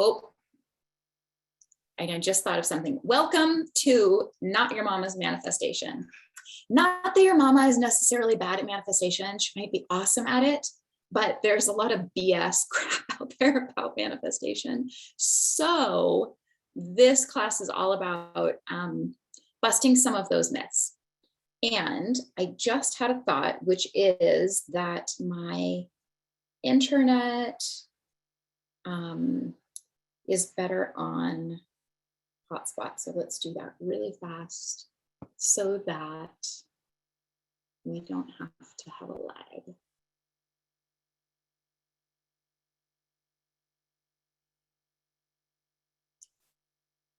Oh, and I just thought of something. Welcome to Not Your Mama's Manifestation. Not that your mama is necessarily bad at manifestation. She might be awesome at it, but there's a lot of BS crap out there about manifestation. So this class is all about busting some of those myths. And I just had a thought, which is that my internet is better on hotspot. So let's do that really fast so that we don't have to have a lag.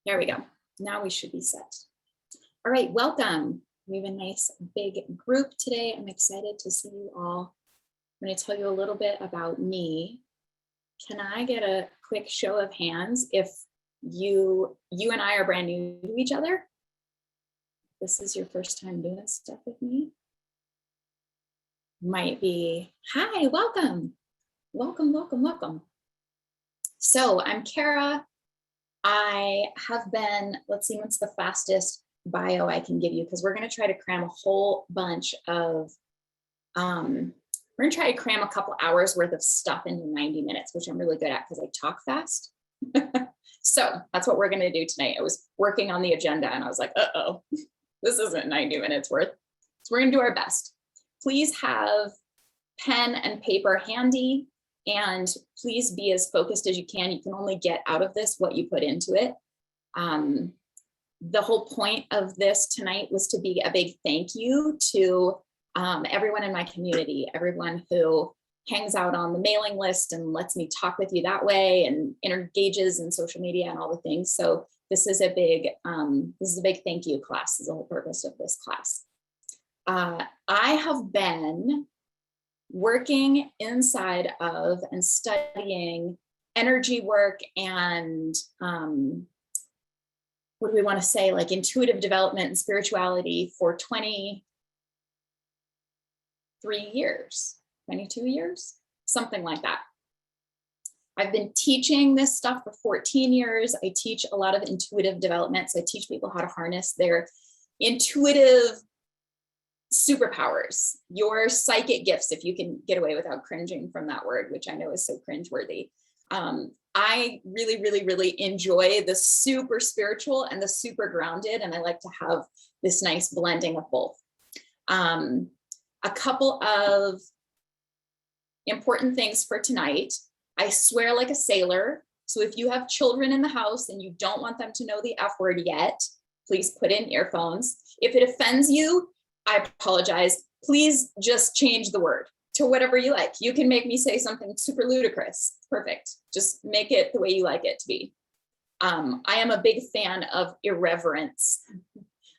There we go. Now we should be set. All right, welcome. We have a nice big group today. I'm excited to see you all. I'm going to tell you a little bit about me. Can I get a quick show of hands if you and I are brand new to each other? This is your first time doing stuff with me. Might be, hi, welcome. Welcome, welcome, welcome. So I'm Cara. I have been, let's see what's the fastest bio I can give you, because we're going to try to cram a whole bunch of, we're going to try to cram a couple hours worth of stuff into 90 minutes, which I'm really good at because I talk fast. So that's what we're going to do tonight. I was working on the agenda and I was like, uh-oh, this isn't 90 minutes worth. So we're going to do our best. Please have pen and paper handy, and please be as focused as you can. You can only get out of this what you put into it. The whole point of this tonight was to be a big thank you to everyone in my community, everyone who hangs out on the mailing list and lets me talk with you that way and engages in social media and all the things. So this is a big thank you class. This is the whole purpose of this class. I have been working inside of and studying energy work and what do we want to say, like intuitive development and spirituality for 23 years, 22 years, something like that. I've been teaching this stuff for 14 years. I teach a lot of intuitive development. So I teach people how to harness their intuitive superpowers, your psychic gifts, if you can get away without cringing from that word, which I know is so cringeworthy. I really, really, really enjoy the super spiritual and the super grounded, and I like to have this nice blending of both. A couple of important things for tonight. I swear like a sailor. So if you have children in the house and you don't want them to know the F word yet, please put in earphones. If it offends you, I apologize. Please just change the word to whatever you like. You can make me say something super ludicrous. Perfect. Just make it the way you like it to be. I am a big fan of irreverence.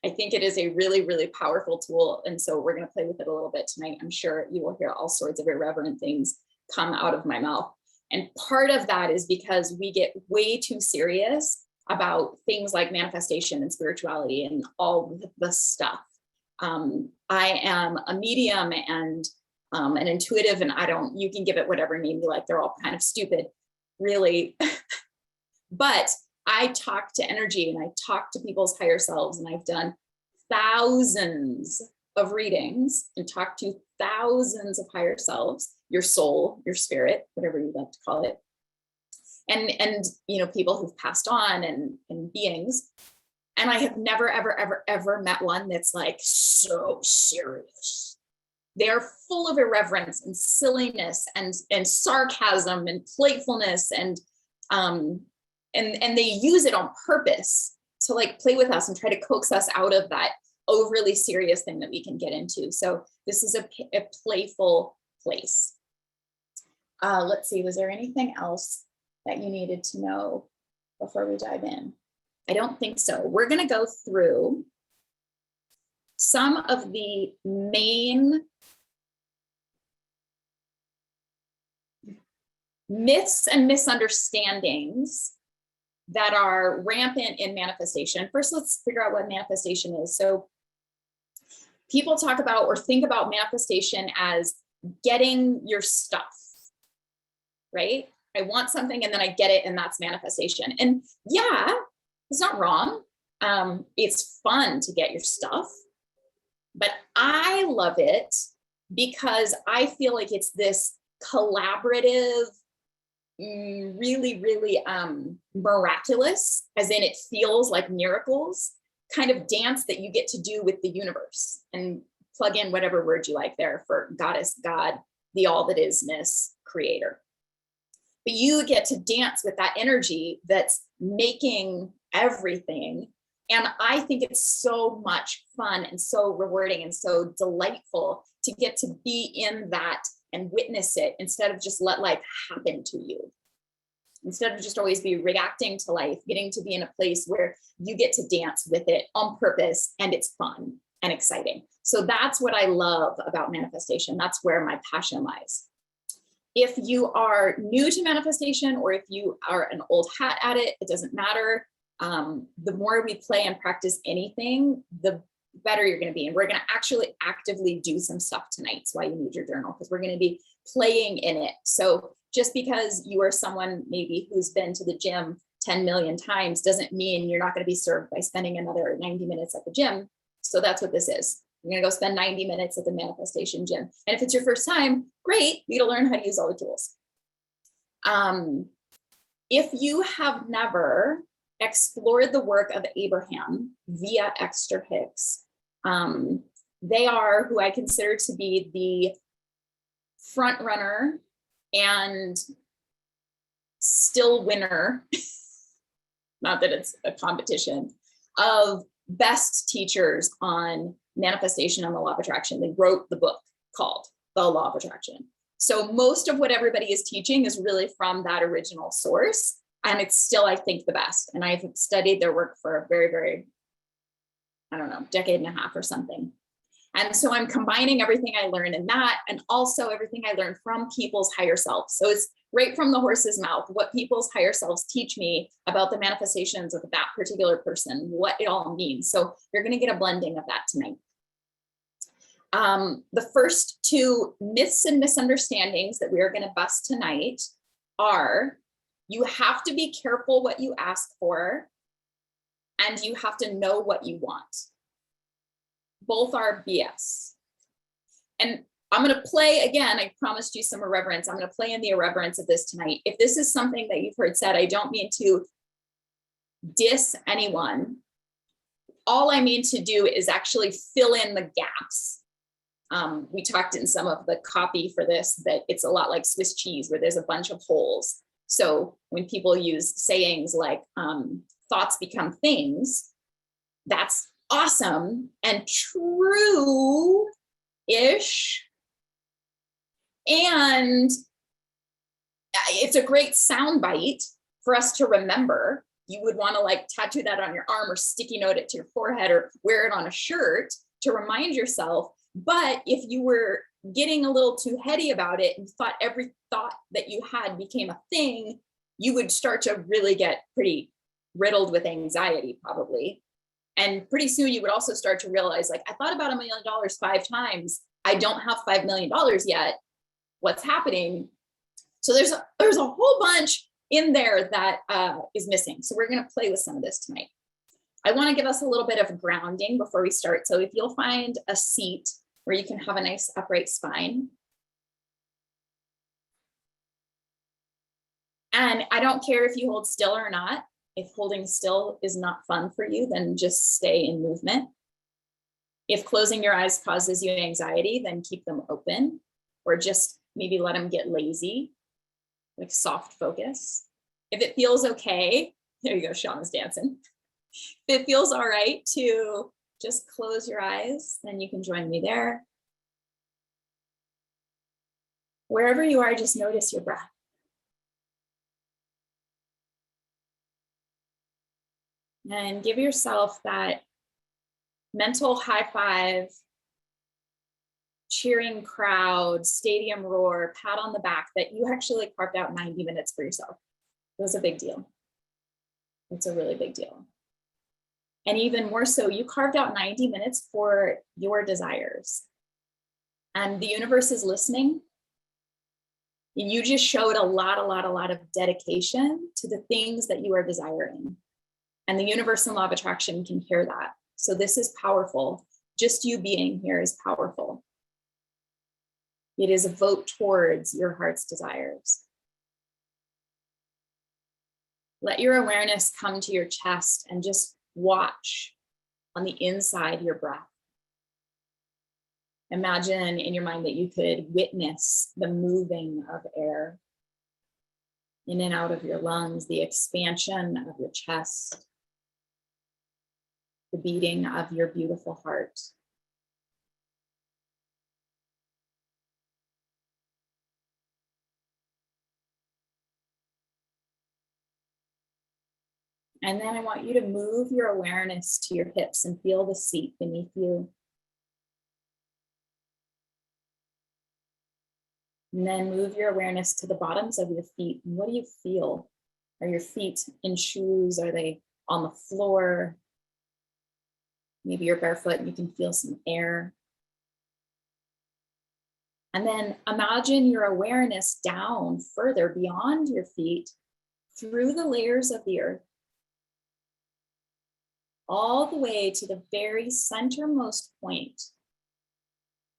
I think it is a really, really powerful tool. And so we're going to play with it a little bit tonight. I'm sure you will hear all sorts of irreverent things come out of my mouth. And part of that is because we get way too serious about things like manifestation and spirituality and all the stuff. I am a medium and an intuitive, and you can give it whatever name you like. They're all kind of stupid, really. But I talk to energy and I talk to people's higher selves, and I've done thousands of readings and talked to thousands of higher selves, your soul, your spirit, whatever you like to call it. And you know, people who've passed on and beings. And I have never, ever, ever, ever met one that's like so serious. They're full of irreverence and silliness and sarcasm and playfulness and they use it on purpose to like play with us and try to coax us out of that overly serious thing that we can get into. So this is a playful place. Let's see, was there anything else that you needed to know before we dive in? I don't think so. We're going to go through some of the main myths and misunderstandings that are rampant in manifestation. First, let's figure out what manifestation is. So people talk about or think about manifestation as getting your stuff, right? I want something and then I get it, and that's manifestation. And yeah, it's not wrong. It's fun to get your stuff, but I love it because I feel like it's this collaborative, really, really miraculous, as in it feels like miracles, kind of dance that you get to do with the universe. And plug in whatever word you like there for goddess, God, the all that isness, creator. But you get to dance with that energy that's making everything. And I think it's so much fun and so rewarding and so delightful to get to be in that and witness it, instead of just let life happen to you. Instead of just always be reacting to life, getting to be in a place where you get to dance with it on purpose, and it's fun and exciting. So that's what I love about manifestation. That's where my passion lies. If you are new to manifestation, or if you are an old hat at it, it doesn't matter. The more we play and practice anything, the better you're going to be. And we're going to actually actively do some stuff tonight. That's why you need your journal, because we're going to be playing in it. So just because you are someone maybe who's been to the gym 10 million times doesn't mean you're not going to be served by spending another 90 minutes at the gym. So that's what this is. You're going to go spend 90 minutes at the manifestation gym. And if it's your first time, great, you get to learn how to use all the tools. If you have never explored the work of Abraham via Esther Hicks, they are who I consider to be the front runner and still winner, not that it's a competition, of best teachers on manifestation and the law of attraction. They wrote the book called The Law of Attraction. So most of what everybody is teaching is really from that original source. And it's still, I think, the best. And I've studied their work for a very, very, I don't know, decade and a half or something. And so I'm combining everything I learned in that, and also everything I learned from people's higher selves. So it's right from the horse's mouth, what people's higher selves teach me about the manifestations of that particular person, what it all means. So you're going to get a blending of that tonight. The first two myths and misunderstandings that we are going to bust tonight are: you have to be careful what you ask for, and you have to know what you want. Both are BS. And I'm going to play, again, I promised you some irreverence. I'm going to play in the irreverence of this tonight. If this is something that you've heard said, I don't mean to diss anyone. All I mean to do is actually fill in the gaps. We talked in some of the copy for this that it's a lot like Swiss cheese, where there's a bunch of holes. So when people use sayings like thoughts become things, that's awesome and true-ish. And it's a great soundbite for us to remember. You would want to like tattoo that on your arm, or sticky note it to your forehead, or wear it on a shirt to remind yourself. But if you were getting a little too heady about it and thought every thought that you had became a thing, you would start to really get pretty riddled with anxiety, probably. And pretty soon you would also start to realize, like, I thought about $1 million 5 times. I don't have $5 million yet. What's happening? So there's a whole bunch in there that is missing. So we're going to play with some of this tonight. I want to give us a little bit of grounding before we start. So if you'll find a seat where you can have a nice upright spine. And I don't care if you hold still or not. If holding still is not fun for you, then just stay in movement. If closing your eyes causes you anxiety, then keep them open, or just maybe let them get lazy, like soft focus. If it feels okay, there you go, Sean is dancing. If it feels all right to just close your eyes, then you can join me there. Wherever you are, just notice your breath. And give yourself that mental high five, cheering crowd, stadium roar, pat on the back that you actually carved out 90 minutes for yourself. It was a big deal. It's a really big deal. And even more so, you carved out 90 minutes for your desires. And the universe is listening. You just showed a lot of dedication to the things that you are desiring. And the universe and law of attraction can hear that. So this is powerful. Just you being here is powerful. It is a vote towards your heart's desires. Let your awareness come to your chest and just watch on the inside your breath. Imagine in your mind that you could witness the moving of air in and out of your lungs, the expansion of your chest, the beating of your beautiful heart. And then I want you to move your awareness to your hips and feel the seat beneath you. And then move your awareness to the bottoms of your feet. And what do you feel? Are your feet in shoes? Are they on the floor? Maybe you're barefoot and you can feel some air. And then imagine your awareness down further beyond your feet through the layers of the earth, all the way to the very centermost point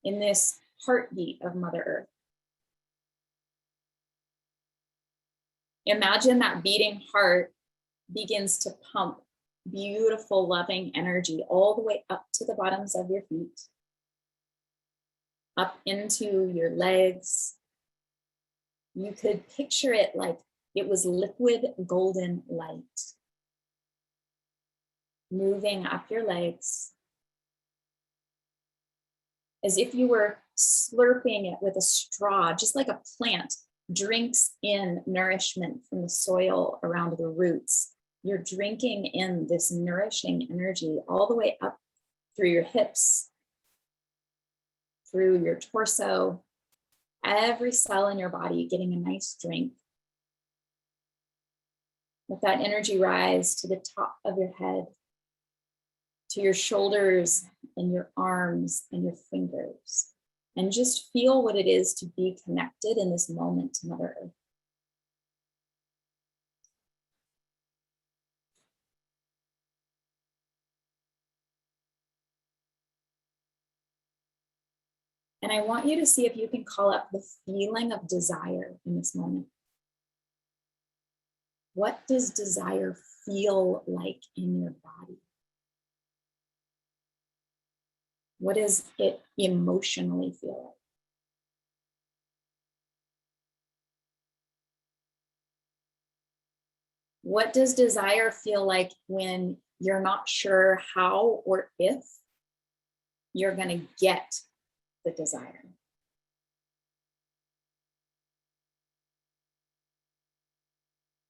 in this heartbeat of Mother Earth. Imagine that beating heart begins to pump beautiful, loving energy all the way up to the bottoms of your feet, up into your legs. You could picture it like it was liquid golden light moving up your legs as if you were slurping it with a straw, just like a plant drinks in nourishment from the soil around the roots. You're drinking in this nourishing energy all the way up through your hips, through your torso, every cell in your body getting a nice drink. Let that energy rise to the top of your head, to your shoulders and your arms and your fingers. And just feel what it is to be connected in this moment to Mother Earth. And I want you to see if you can call up the feeling of desire in this moment. What does desire feel like in your body? What does it emotionally feel like? What does desire feel like when you're not sure how or if you're going to get the desire?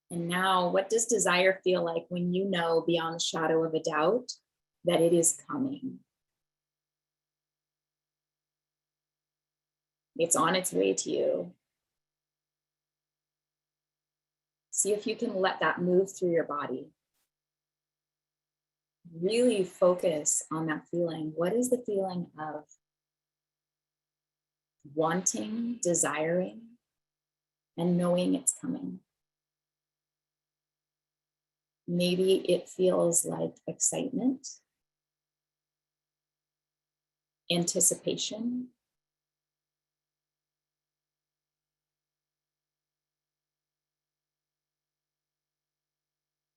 And now, what does desire feel like when you know beyond a shadow of a doubt that it is coming? It's on its way to you. See if you can let that move through your body. Really focus on that feeling. What is the feeling of wanting, desiring, and knowing it's coming? Maybe it feels like excitement, anticipation.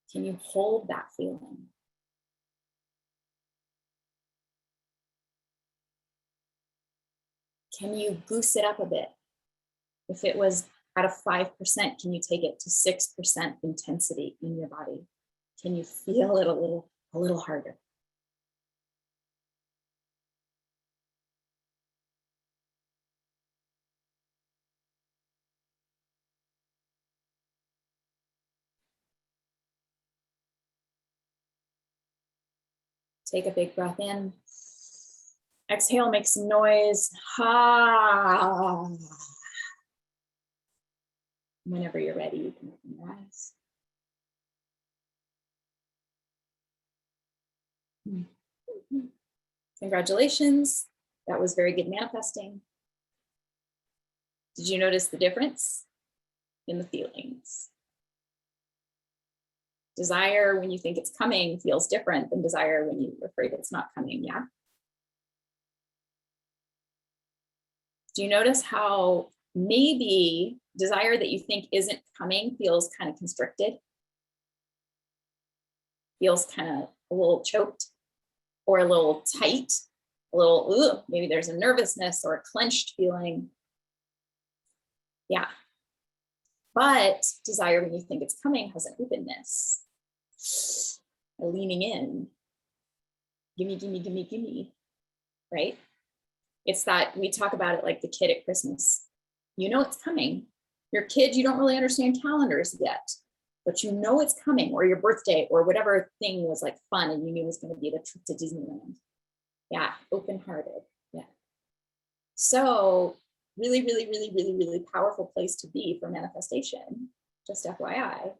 Can you hold that feeling? Can you goose it up a bit? If it was at a 5%, can you take it to 6% intensity in your body? Can you feel it a little harder? Take a big breath in. Exhale, make some noise. Ha. Whenever you're ready, you can open your eyes. Congratulations. That was very good manifesting. Did you notice the difference in the feelings? Desire when you think it's coming feels different than desire when you're afraid it's not coming, yeah? Do you notice how maybe desire that you think isn't coming feels kind of constricted? Feels kind of a little choked or a little tight, a little, maybe there's a nervousness or a clenched feeling. Yeah. But desire when you think it's coming has an openness, a leaning in, gimme, gimme, gimme, gimme, right? It's that we talk about it like the kid at Christmas. You know it's coming. Your kid, you don't really understand calendars yet, but you know it's coming, or your birthday, or whatever thing was like fun and you knew was going to be the trip to Disneyland. Yeah, open-hearted. Yeah. So really, really, really, really, really powerful place to be for manifestation, just FYI,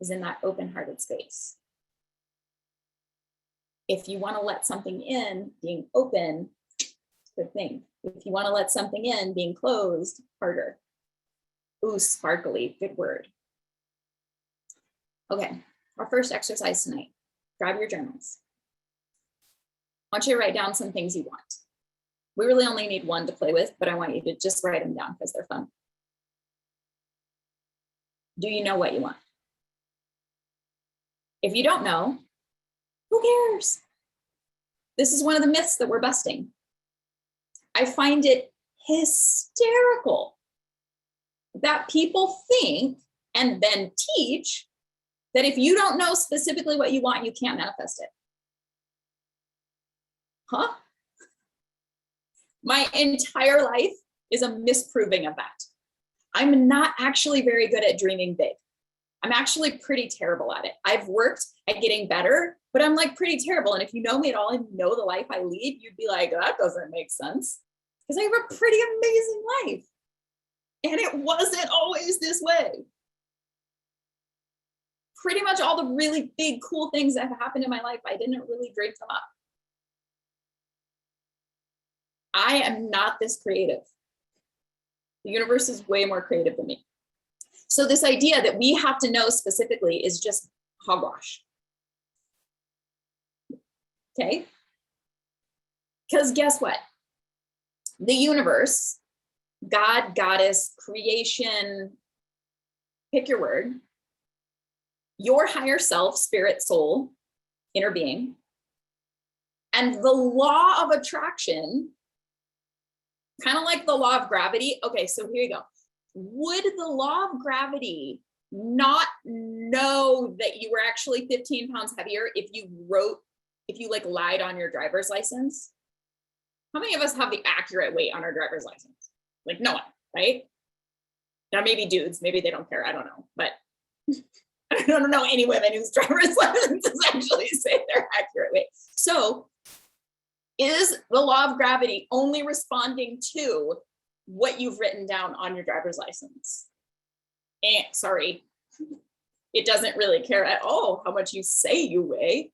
is in that open-hearted space. If you want to let something in, being open, good thing. If you want to let something in, being closed, harder. Ooh, sparkly, good word. Okay, our first exercise tonight. Grab your journals. I want you to write down some things you want. We really only need one to play with, but I want you to just write them down because they're fun. Do you know what you want? If you don't know, who cares? This is one of the myths that we're busting. I find it hysterical that people think and then teach that if you don't know specifically what you want, you can't manifest it. Huh? My entire life is a misproving of that. I'm not actually very good at dreaming big. I'm actually pretty terrible at it. I've worked at getting better, but I'm like pretty terrible. And if you know me at all and know the life I lead, you'd be like, that doesn't make sense. Because I have a pretty amazing life. And it wasn't always this way. Pretty much all the really big, cool things that have happened in my life, I didn't really dream them up. I am not this creative. The universe is way more creative than me. So this idea that we have to know specifically is just hogwash. Okay? Because guess what? The universe, God, goddess, creation, pick your word, your higher self, spirit, soul, inner being, and the law of attraction, kind of like the law of gravity. Okay, so here you go. Would the law of gravity not know that you were actually 15 pounds heavier if you like lied on your driver's license? How many of us have the accurate weight on our driver's license? Like no one, right? Now maybe dudes, maybe they don't care, I don't know. But I don't know any women whose driver's licenses actually say their accurate weight. So is the law of gravity only responding to what you've written down on your driver's license? And sorry, it doesn't really care at all how much you say you weigh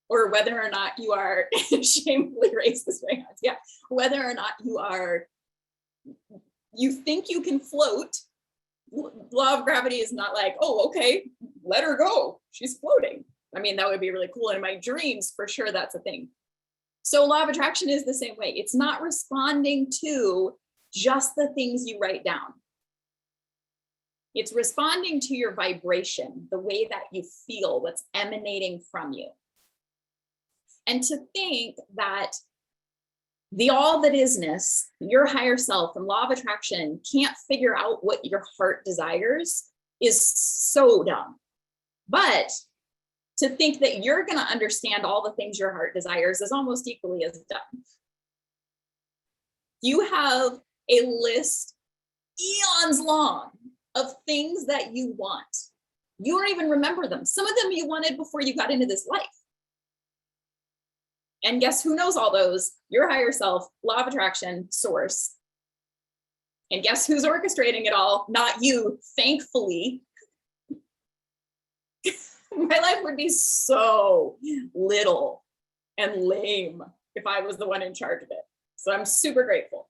or whether or not you are shamefully racist right now. Yeah, whether or not you think you can float. Law of gravity is not like, oh, okay, let her go. She's floating. I mean, that would be really cool. In my dreams, for sure, that's a thing. So law of attraction is the same way. It's not responding to just the things you write down. It's responding to your vibration, the way that you feel, what's emanating from you. And to think that the all that isness, your higher self and law of attraction can't figure out what your heart desires is so dumb. But to think that you're going to understand all the things your heart desires is almost equally as dumb. You have a list eons long of things that you want. You don't even remember them. Some of them you wanted before you got into this life. And guess who knows all those? Your higher self, law of attraction, source. And guess who's orchestrating it all? Not you, thankfully. My life would be so little and lame if I was the one in charge of it. So I'm super grateful.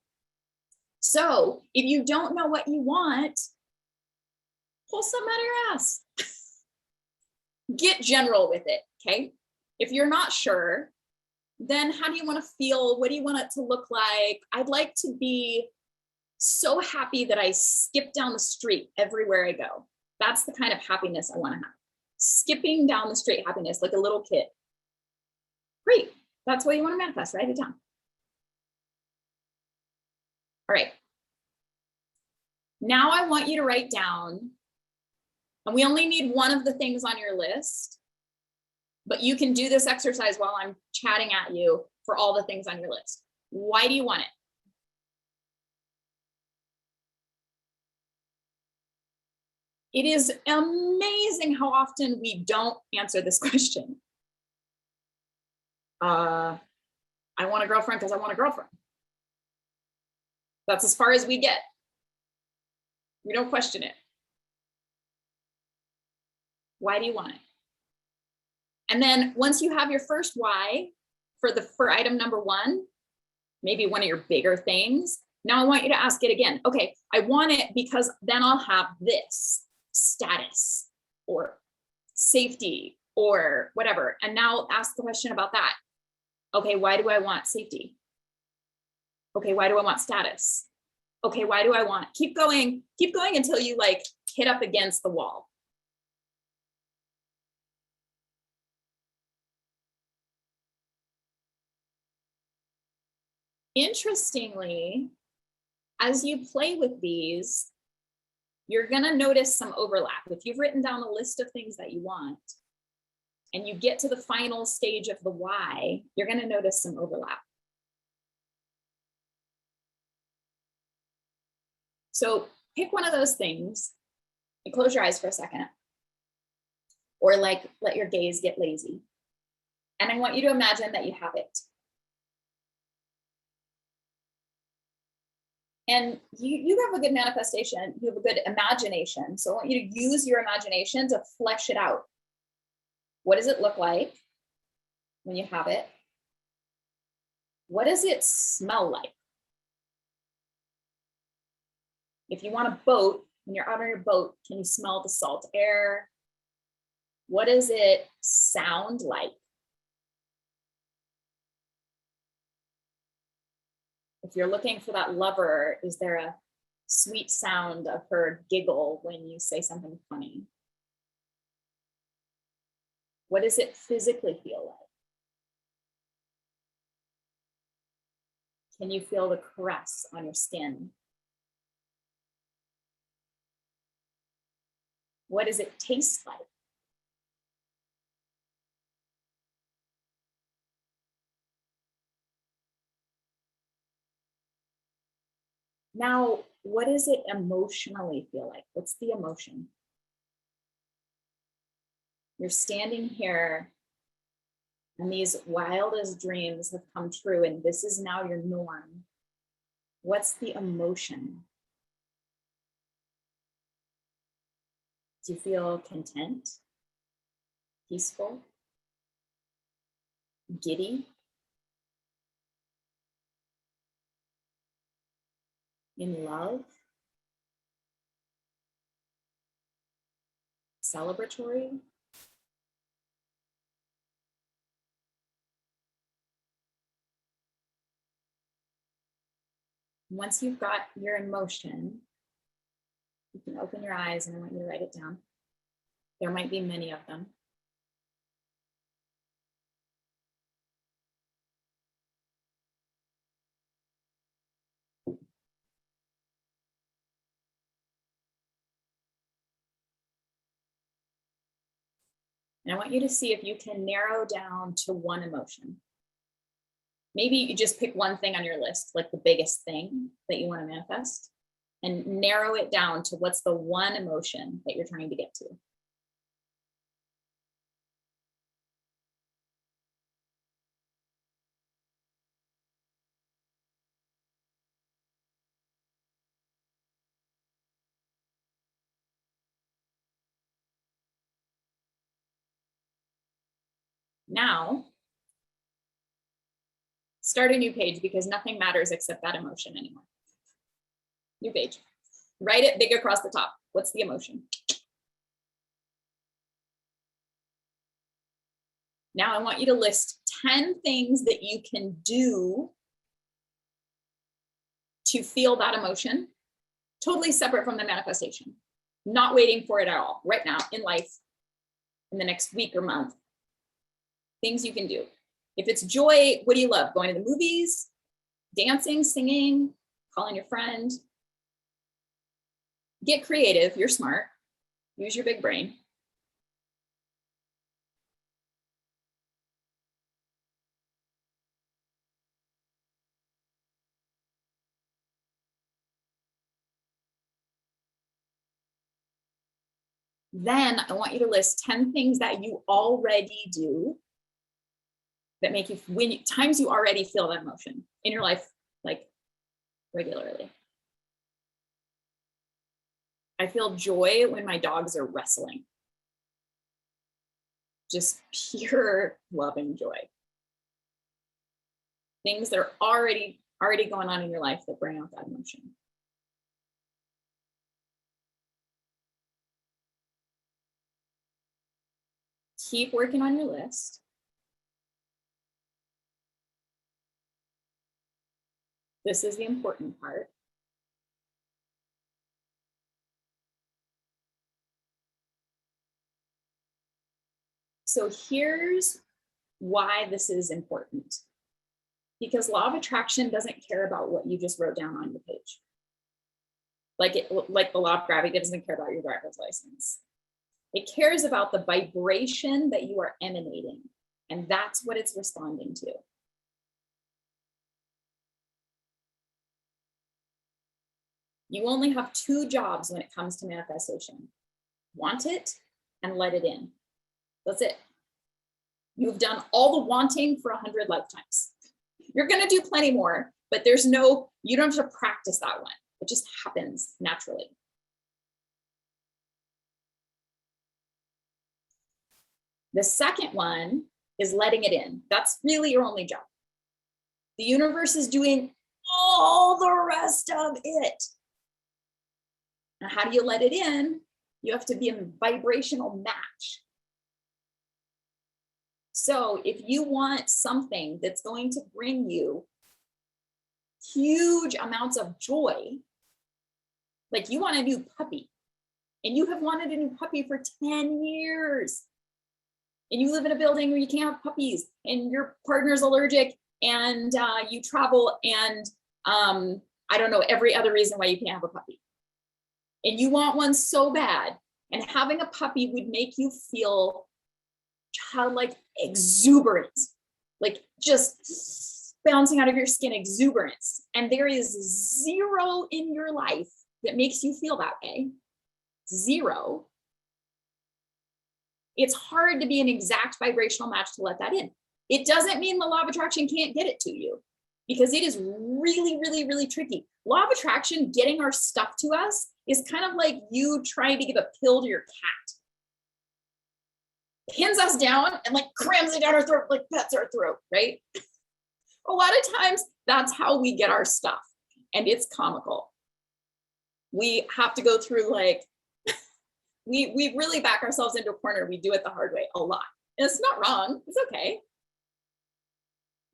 So if you don't know what you want, pull something out of your ass. Get general with it, okay? If you're not sure, then how do you want to feel? What do you want it to look like? I'd like to be so happy that I skip down the street everywhere I go. That's the kind of happiness I want to have. Skipping down the street happiness like a little kid. Great. That's what you want to manifest. Write it down. All right. Now I want you to write down, and we only need one of the things on your list, but you can do this exercise while I'm chatting at you for all the things on your list. Why do you want it? It is amazing how often we don't answer this question. I want a girlfriend because I want a girlfriend. That's as far as we get. We don't question it. Why do you want it? And then once you have your first why for item number one, maybe one of your bigger things, now I want you to ask it again. Okay, I want it because then I'll have this status or safety or whatever. And now ask the question about that. Okay, why do I want safety? Okay, why do I want status? Okay, why do I want? Keep going until you like hit up against the wall. Interestingly, as you play with these, you're going to notice some overlap. If you've written down a list of things that you want and you get to the final stage of the why, you're going to notice some overlap. So pick one of those things and close your eyes for a second, or like let your gaze get lazy. And I want you to imagine that you have it. And you have a good manifestation, you have a good imagination. So I want you to use your imagination to flesh it out. What does it look like when you have it? What does it smell like? If you want a boat, when you're out on your boat, can you smell the salt air? What does it sound like? If you're looking for that lover, is there a sweet sound of her giggle when you say something funny? What does it physically feel like? Can you feel the caress on your skin? What does it taste like? Now, what does it emotionally feel like? What's the emotion? You're standing here and these wildest dreams have come true and this is now your norm. What's the emotion? Do you feel content, peaceful, giddy, in love, celebratory? Once you've got your emotion, you can open your eyes and I want you to write it down. There might be many of them. And I want you to see if you can narrow down to one emotion. Maybe you just pick one thing on your list, like the biggest thing that you want to manifest, and narrow it down to what's the one emotion that you're trying to get to. Now, start a new page because nothing matters except that emotion anymore. New page. Write it big across the top. What's the emotion? Now I want you to list 10 things that you can do to feel that emotion, totally separate from the manifestation, not waiting for it at all, right now in life, in the next week or month. Things you can do. If it's joy, what do you love? Going to the movies, dancing, singing, calling your friend. Get creative. You're smart. Use your big brain. Then I want you to list 10 things that you already do that make you, times you already feel that emotion in your life, like regularly. I feel joy when my dogs are wrestling. Just pure love and joy. Things that are already going on in your life that bring out that emotion. Keep working on your list. This is the important part. So here's why this is important. Because law of attraction doesn't care about what you just wrote down on your page. Like the law of gravity doesn't care about your driver's license. It cares about the vibration that you are emanating, and that's what it's responding to. You only have 2 jobs when it comes to manifestation. Want it and let it in. That's it. You've done all the wanting for 100 lifetimes. You're going to do plenty more, but you don't have to practice that one. It just happens naturally. The second one is letting it in. That's really your only job. The universe is doing all the rest of it. Now, how do you let it in? You have to be in vibrational match. So if you want something that's going to bring you huge amounts of joy, like you want a new puppy, and you have wanted a new puppy for 10 years, and you live in a building where you can't have puppies, and your partner's allergic, and you travel, and I don't know, every other reason why you can't have a puppy. And you want one so bad, and having a puppy would make you feel childlike exuberance, like just bouncing out of your skin exuberance. And there is 0 in your life that makes you feel that way. 0. It's hard to be an exact vibrational match to let that in. It doesn't mean the law of attraction can't get it to you, because it is really, really, really tricky. Law of attraction, getting our stuff to us, is kind of like you trying to give a pill to your cat. Pins us down and like crams it down our throat, like pets our throat, right? A lot of times that's how we get our stuff, and it's comical. We have to go through like, we really back ourselves into a corner. We do it the hard way a lot. And it's not wrong, it's okay.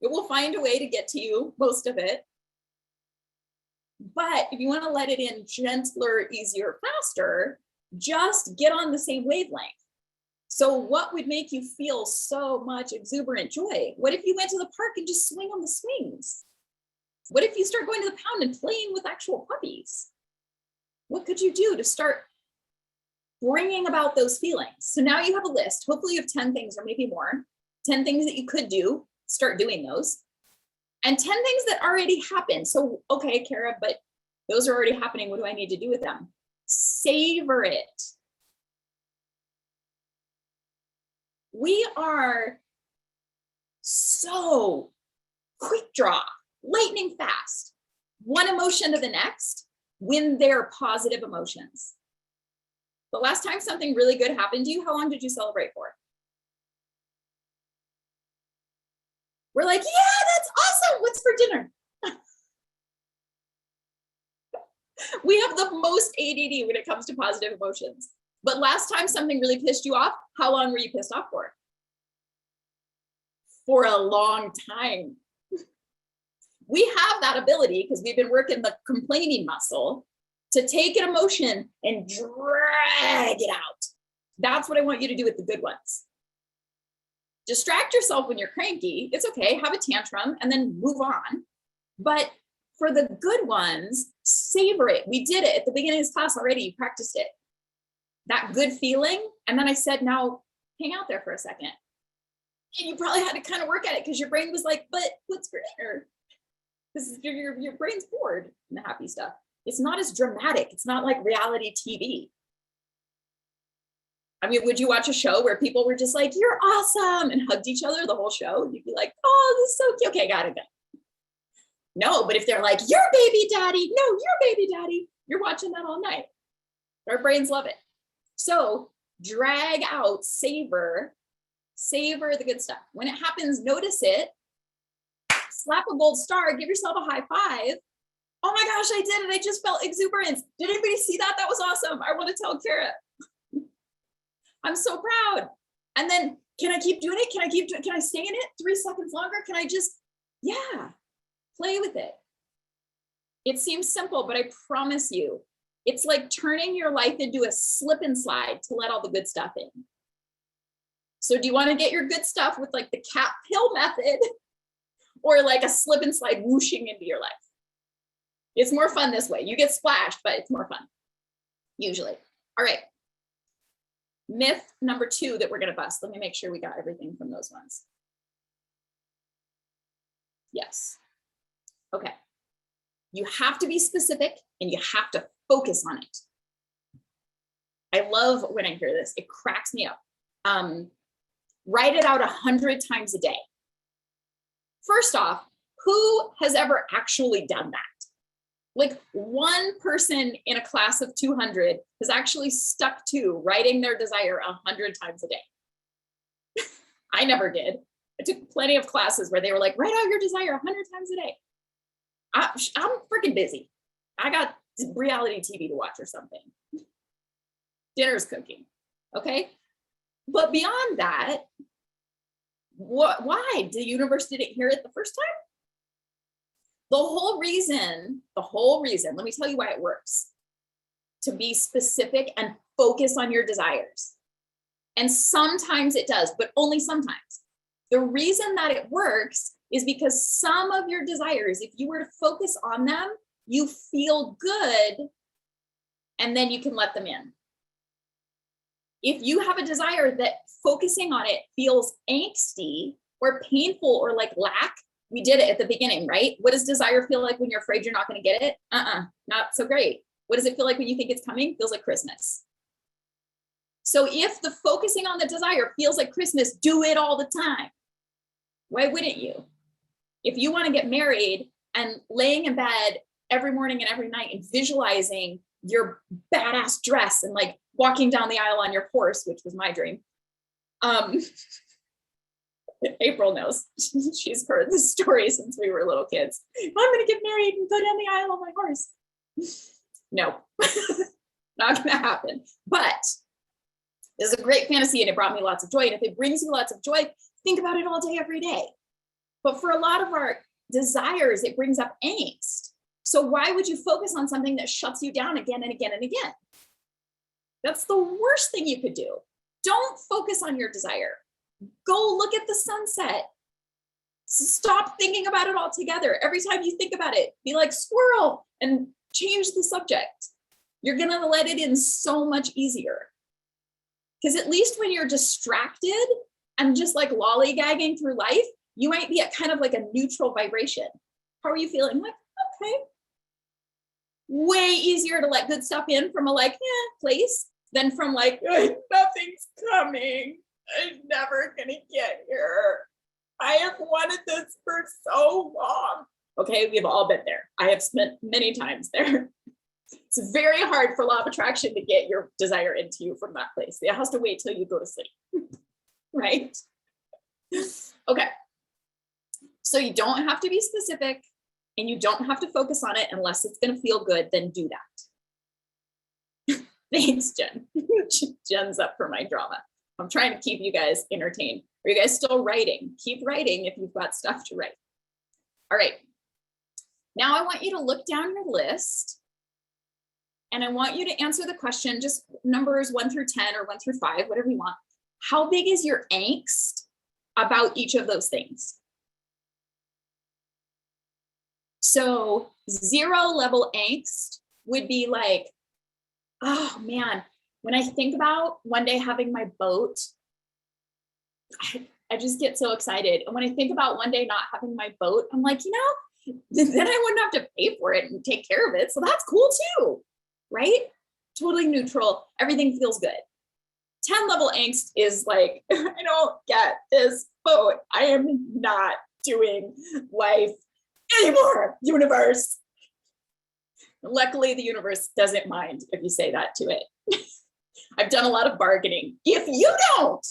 It will find a way to get to you, most of it. But if you want to let it in gentler, easier, faster, just get on the same wavelength. So what would make you feel so much exuberant joy? What if you went to the park and just swing on the swings? What if you start going to the pound and playing with actual puppies? What could you do to start bringing about those feelings? So now you have a list. Hopefully you have 10 things or maybe more. 10 things that you could do. Start doing those. And 10 things that already happened. So, okay, Cara, but those are already happening. What do I need to do with them? Savor it. We are so quick draw, lightning fast, one emotion to the next when they're positive emotions. The last time something really good happened to you, how long did you celebrate for? We're like, yeah, that's awesome. What's for dinner? We have the most ADD when it comes to positive emotions. But last time something really pissed you off, how long were you pissed off for? For a long time. We have that ability because we've been working the complaining muscle to take an emotion and drag it out. That's what I want you to do with the good ones. Distract yourself when you're cranky. It's okay. Have a tantrum and then move on. But for the good ones, savor it. We did it at the beginning of this class already. You practiced it. That good feeling. And then I said, now hang out there for a second. And you probably had to kind of work at it because your brain was like, but what's for dinner? Because your brain's bored in the happy stuff. It's not as dramatic. It's not like reality TV. I mean, would you watch a show where people were just like, you're awesome, and hugged each other the whole show? You'd be like, oh, this is so cute. Okay, got it. No, but if they're like, your baby daddy, no, your baby daddy, you're watching that all night. Our brains love it. So drag out, savor the good stuff. When it happens, notice it, slap a gold star, give yourself a high five. Oh my gosh, I did it. I just felt exuberance. Did anybody see that? That was awesome. I want to tell Cara. I'm so proud. And then can I keep doing it? Can I stay in it 3 seconds longer? Can I just, yeah, play with it. It seems simple, but I promise you, it's like turning your life into a slip and slide to let all the good stuff in. So do you want to get your good stuff with like the cat pill method or like a slip and slide whooshing into your life? It's more fun this way. You get splashed, but it's more fun, usually. All right. Myth number 2 that we're going to bust. Let me make sure we got everything from those ones. Yes. Okay. You have to be specific and you have to focus on it. I love when I hear this. It cracks me up. Write it out 100 times a day. First off, who has ever actually done that? Like one person in a class of 200 has actually stuck to writing their desire 100 times a day. I never did. I took plenty of classes where they were like, write out your desire 100 times a day. I'm freaking busy. I got reality TV to watch or something. Dinner's cooking, okay? But beyond that, why? The universe didn't hear it the first time? The whole reason, let me tell you why it works. To be specific and focus on your desires. And sometimes it does, but only sometimes. The reason that it works is because some of your desires, if you were to focus on them, you feel good, and then you can let them in. If you have a desire that focusing on it feels angsty or painful or like lack, we did it at the beginning, right? What does desire feel like when you're afraid you're not going to get it? Not so great. What does it feel like when you think it's coming? Feels like Christmas. So if the focusing on the desire feels like Christmas, do it all the time. Why wouldn't you? If you want to get married and laying in bed every morning and every night and visualizing your badass dress and like walking down the aisle on your horse, which was my dream. April knows. She's heard this story since we were little kids. I'm going to get married and go down the aisle on my horse. No, not going to happen. But this is a great fantasy and it brought me lots of joy. And if it brings you lots of joy, think about it all day, every day. But for a lot of our desires, it brings up angst. So why would you focus on something that shuts you down again and again and again? That's the worst thing you could do. Don't focus on your desire. Go look at the sunset. Stop thinking about it altogether. Every time you think about it, be like squirrel and change the subject. You're going to let it in so much easier. Because at least when you're distracted and just like lollygagging through life, you might be at kind of like a neutral vibration. How are you feeling? Like, okay. Way easier to let good stuff in from a like, place than from like, nothing's coming. I'm never gonna get here. I have wanted this for so long. Okay, we've all been there. I have spent many times there. It's very hard for law of attraction to get your desire into you from that place. It has to wait till you go to sleep, right? Okay, so you don't have to be specific. and you don't have to focus on it unless it's going to feel good, then do that. Thanks, Jen. Jen's up for my drama. I'm trying to keep you guys entertained. Are you guys still writing? Keep writing if you've got stuff to write. All right. Now I want you to look down your list and I want you to answer the question, just numbers 1 through 10 or 1 through 5, whatever you want. How big is your angst about each of those things? So 0 level angst would be like, oh man, when I think about one day having my boat, I just get so excited. And when I think about one day not having my boat, I'm like, you know, then I wouldn't have to pay for it and take care of it. So that's cool too, right? Totally neutral. Everything feels good. 10 level angst is like, I don't get this boat. I am not doing life anymore, universe. Luckily, the universe doesn't mind if you say that to it. I've done a lot of bargaining. If you don't,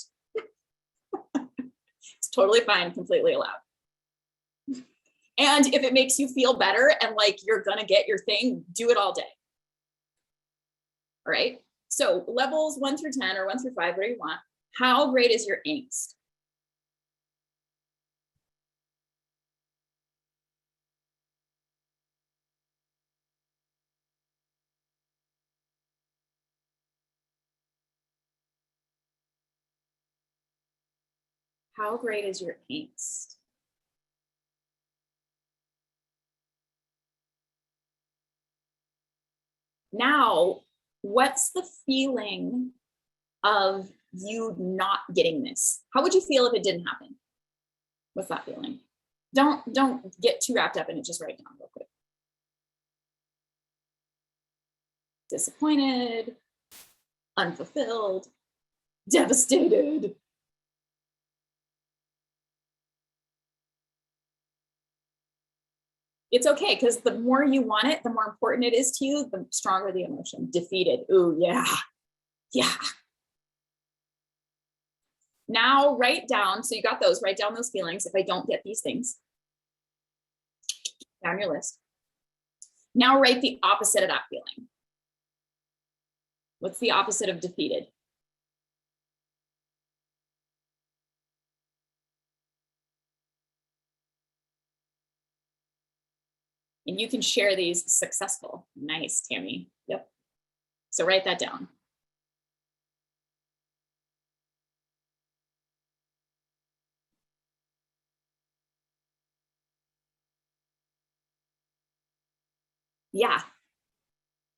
it's totally fine, completely allowed. And if it makes you feel better and like you're gonna get your thing, do it all day. All right. So levels 1 through 10 or 1 through 5, whatever you want. How great is your angst? How great is your angst? Now, what's the feeling of you not getting this? How would you feel if it didn't happen? What's that feeling? Don't get too wrapped up in it, just write it down real quick. Disappointed, unfulfilled, devastated. It's okay, because the more you want it, the more important it is to you, the stronger the emotion. Defeated. Ooh, yeah. Yeah. Now write down, so you got those, write down those feelings. If I don't get these things, down your list. Now write the opposite of that feeling. What's the opposite of defeated? And you can share these. Successful. Nice, Tammy. Yep. So write that down. Yeah.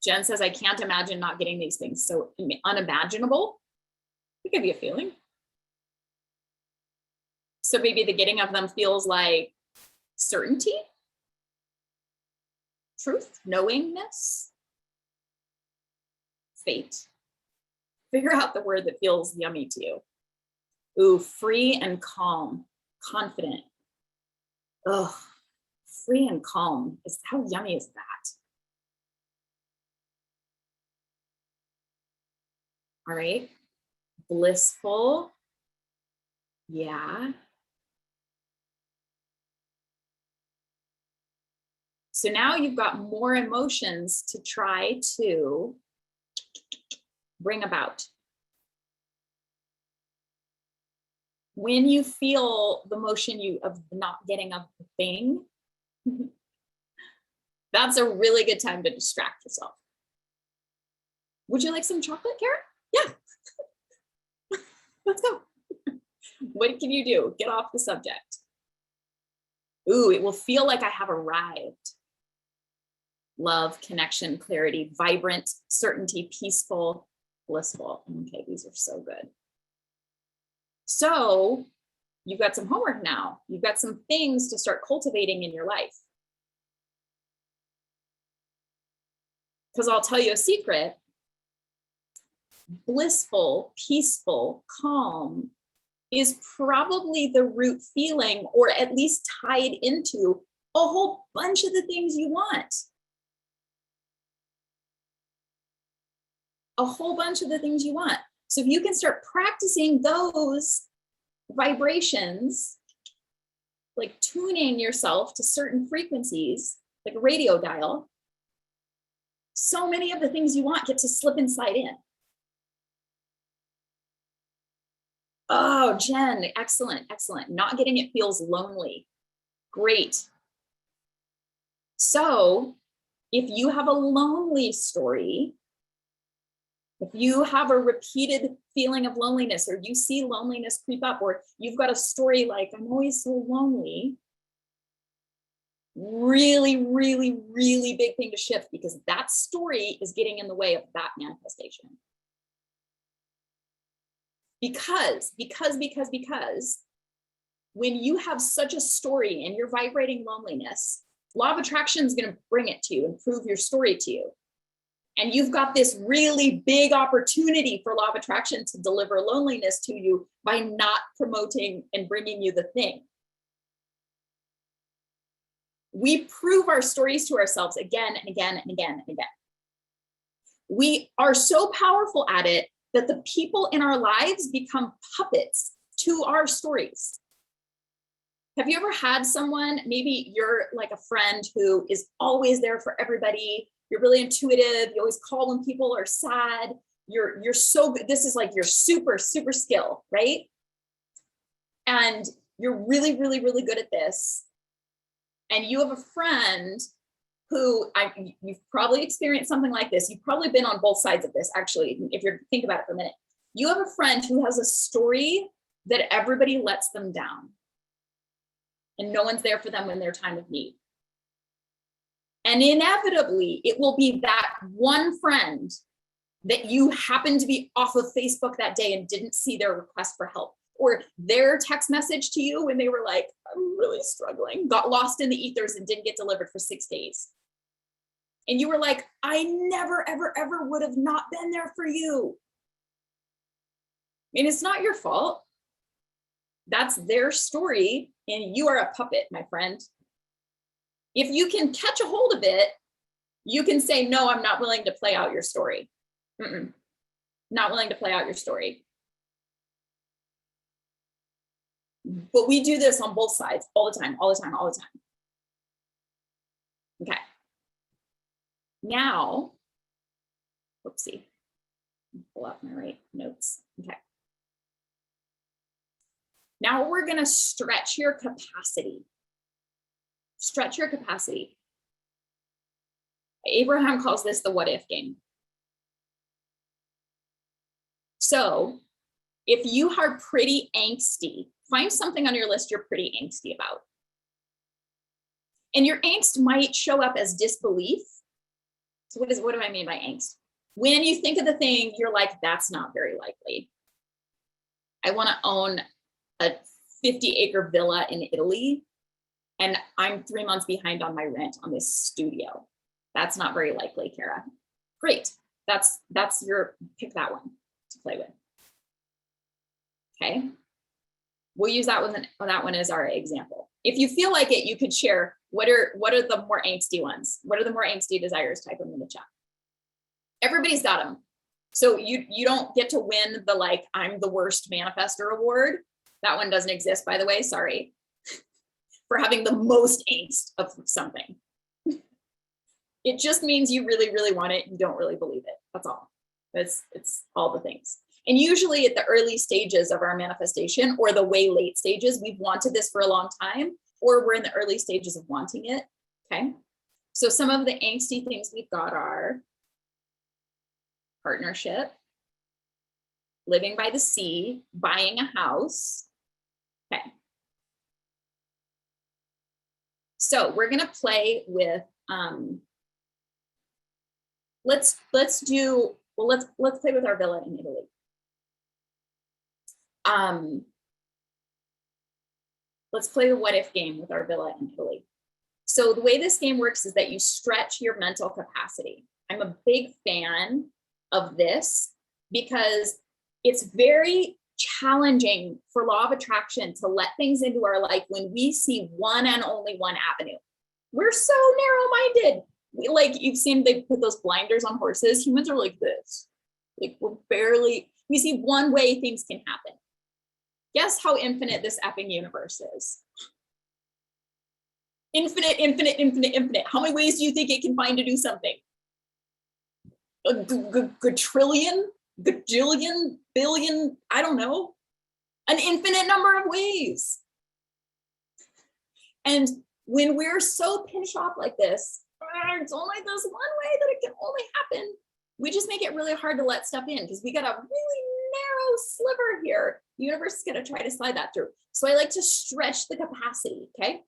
Jen says, I can't imagine not getting these things. So unimaginable. It could be a feeling. So maybe the getting of them feels like certainty, truth, knowingness, fate. Figure out the word that feels yummy to you. Ooh, free and calm, confident. Ugh, free and calm. How yummy is that? All right. Blissful. Yeah. So now you've got more emotions to try to bring about. When you feel the motion of not getting a thing, that's a really good time to distract yourself. Would you like some chocolate, Cara? Yeah. Let's go. What can you do? Get off the subject. Ooh, it will feel like I have arrived. Love, connection, clarity, vibrant, certainty, peaceful, blissful. Okay, these are so good. So you've got some homework now. You've got some things to start cultivating in your life. Because I'll tell you a secret. Blissful, peaceful, calm is probably the root feeling, or at least tied into a whole bunch of the things you want. A whole bunch of the things you want. So if you can start practicing those vibrations, like tuning yourself to certain frequencies, like a radio dial, so many of the things you want get to slip and slide in. Oh, Jen, excellent, excellent. Not getting it feels lonely. Great. So if you have a lonely story, if you have a repeated feeling of loneliness, or you see loneliness creep up, or you've got a story like, I'm always so lonely, really, really, really big thing to shift, because that story is getting in the way of that manifestation. Because when you have such a story and you're vibrating loneliness, law of attraction is going to bring it to you and prove your story to you. And you've got this really big opportunity for law of attraction to deliver loneliness to you by not promoting and bringing you the thing. We prove our stories to ourselves again and again and again and again. We are so powerful at it that the people in our lives become puppets to our stories. Have you ever had someone, maybe you're like a friend who is always there for everybody, you're really intuitive, you always call when people are sad, you're so good, this is like your super skill, right? And you're really, really, really good at this. And you have a friend who, you've probably experienced something like this. You've probably been on both sides of this, actually, if you think about it for a minute. You have a friend who has a story that everybody lets them down, and no one's there for them in their time of need. And inevitably, it will be that one friend that you happen to be off of Facebook that day and didn't see their request for help, or their text message to you when they were like, I'm really struggling, got lost in the ethers and didn't get delivered for 6 days. And you were like, I never, ever, ever would have not been there for you. And it's not your fault. That's their story, and you are a puppet, my friend. If you can catch a hold of it, you can say, no, I'm not willing to play out your story. Not willing to play out your story. But we do this on both sides all the time, all the time, all the time. Okay. Now, whoopsie, pull up my right notes. Okay. Now we're going to stretch your capacity. Stretch your capacity. Abraham calls this the what if game. So if you are pretty angsty, find something on your list you're pretty angsty about. And your angst might show up as disbelief. So what do I mean by angst? When you think of the thing, you're like, that's not very likely. I want to own a 50-acre villa in Italy, and I'm 3 months behind on my rent on this studio. That's not very likely, Cara. Great. That's your, pick that one to play with. Okay. We'll use that one as our example. If you feel like it, you could share what are the more angsty ones? What are the more angsty desires? Type them in the chat. Everybody's got them. So you don't get to win the like, I'm the worst manifestor award. That one doesn't exist, by the way. Sorry. For having the most angst of something. It just means you really, really want it. You don't really believe it. That's all. It's all the things. And usually at the early stages of our manifestation, or the way late stages, we've wanted this for a long time, or we're in the early stages of wanting it. Okay. So some of the angsty things we've got are partnership, living by the sea, buying a house. Okay. So we're going to play with, let's play with our villa in Italy. Let's play the what if game with our villa in Italy. So the way this game works is that you stretch your mental capacity. I'm a big fan of this because it's very challenging for law of attraction to let things into our life when we see one and only one avenue. We're so narrow-minded. Like you've seen, they put those blinders on horses. Humans are like this. Like we see one way things can happen. Guess how infinite this effing universe is. Infinite, infinite, infinite, infinite. How many ways do you think it can find to do something? A trillion, gajillion, billion, I don't know. An infinite number of ways. And when we're so pinched off like this, it's only this one way that it can only happen. We just make it really hard to let stuff in because we got a really narrow sliver here. The universe is going to try to slide that through. So I like to stretch the capacity, okay?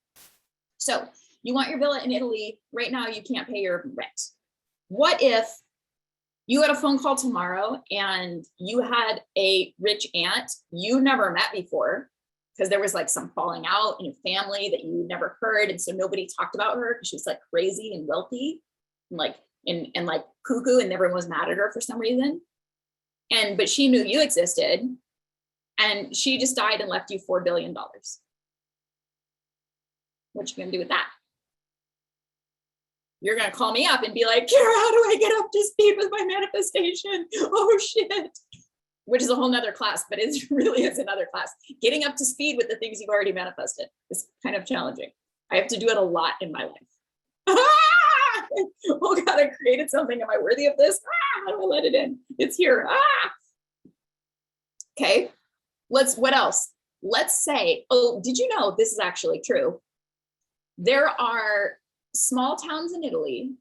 So you want your villa in Italy. Right now, you can't pay your rent. What if you had a phone call tomorrow and you had a rich aunt you never met before because there was like some falling out in your family that you never heard. And so nobody talked about her because she was like crazy and wealthy and like cuckoo, and everyone was mad at her for some reason. But she knew you existed and she just died and left you $4 billion. What you gonna do with that? You're gonna call me up and be like, Cara, how do I get up to speed with my manifestation? Oh shit. Which is a whole nother class, but it really is another class. Getting up to speed with the things you've already manifested is kind of challenging. I have to do it a lot in my life. Oh God, I created something. Am I worthy of this? How do I let it in? It's here. Okay, what else? Let's say, oh, did you know this is actually true? There are small towns in Italy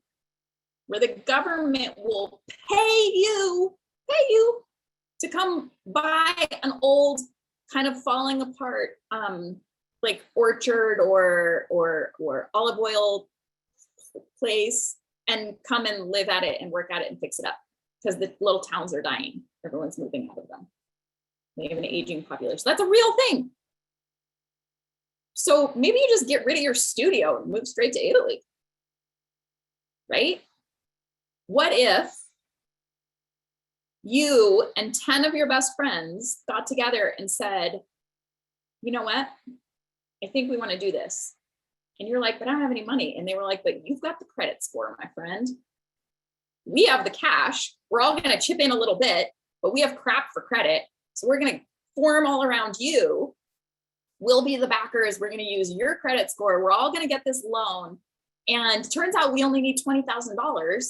where the government will pay you to come buy an old kind of falling apart like orchard or olive oil place and come and live at it and work at it and fix it up because the little towns are dying. Everyone's moving out of them. They have an aging population. That's a real thing. So maybe you just get rid of your studio and move straight to Italy, right? What if you and 10 of your best friends got together and said, you know what? I think we want to do this. And you're like, but I don't have any money. And they were like, but you've got the credit score, my friend. We have the cash. We're all going to chip in a little bit, but we have crap for credit. So we're going to form all around you. We'll be the backers. We're going to use your credit score. We're all going to get this loan. And it turns out we only need $20,000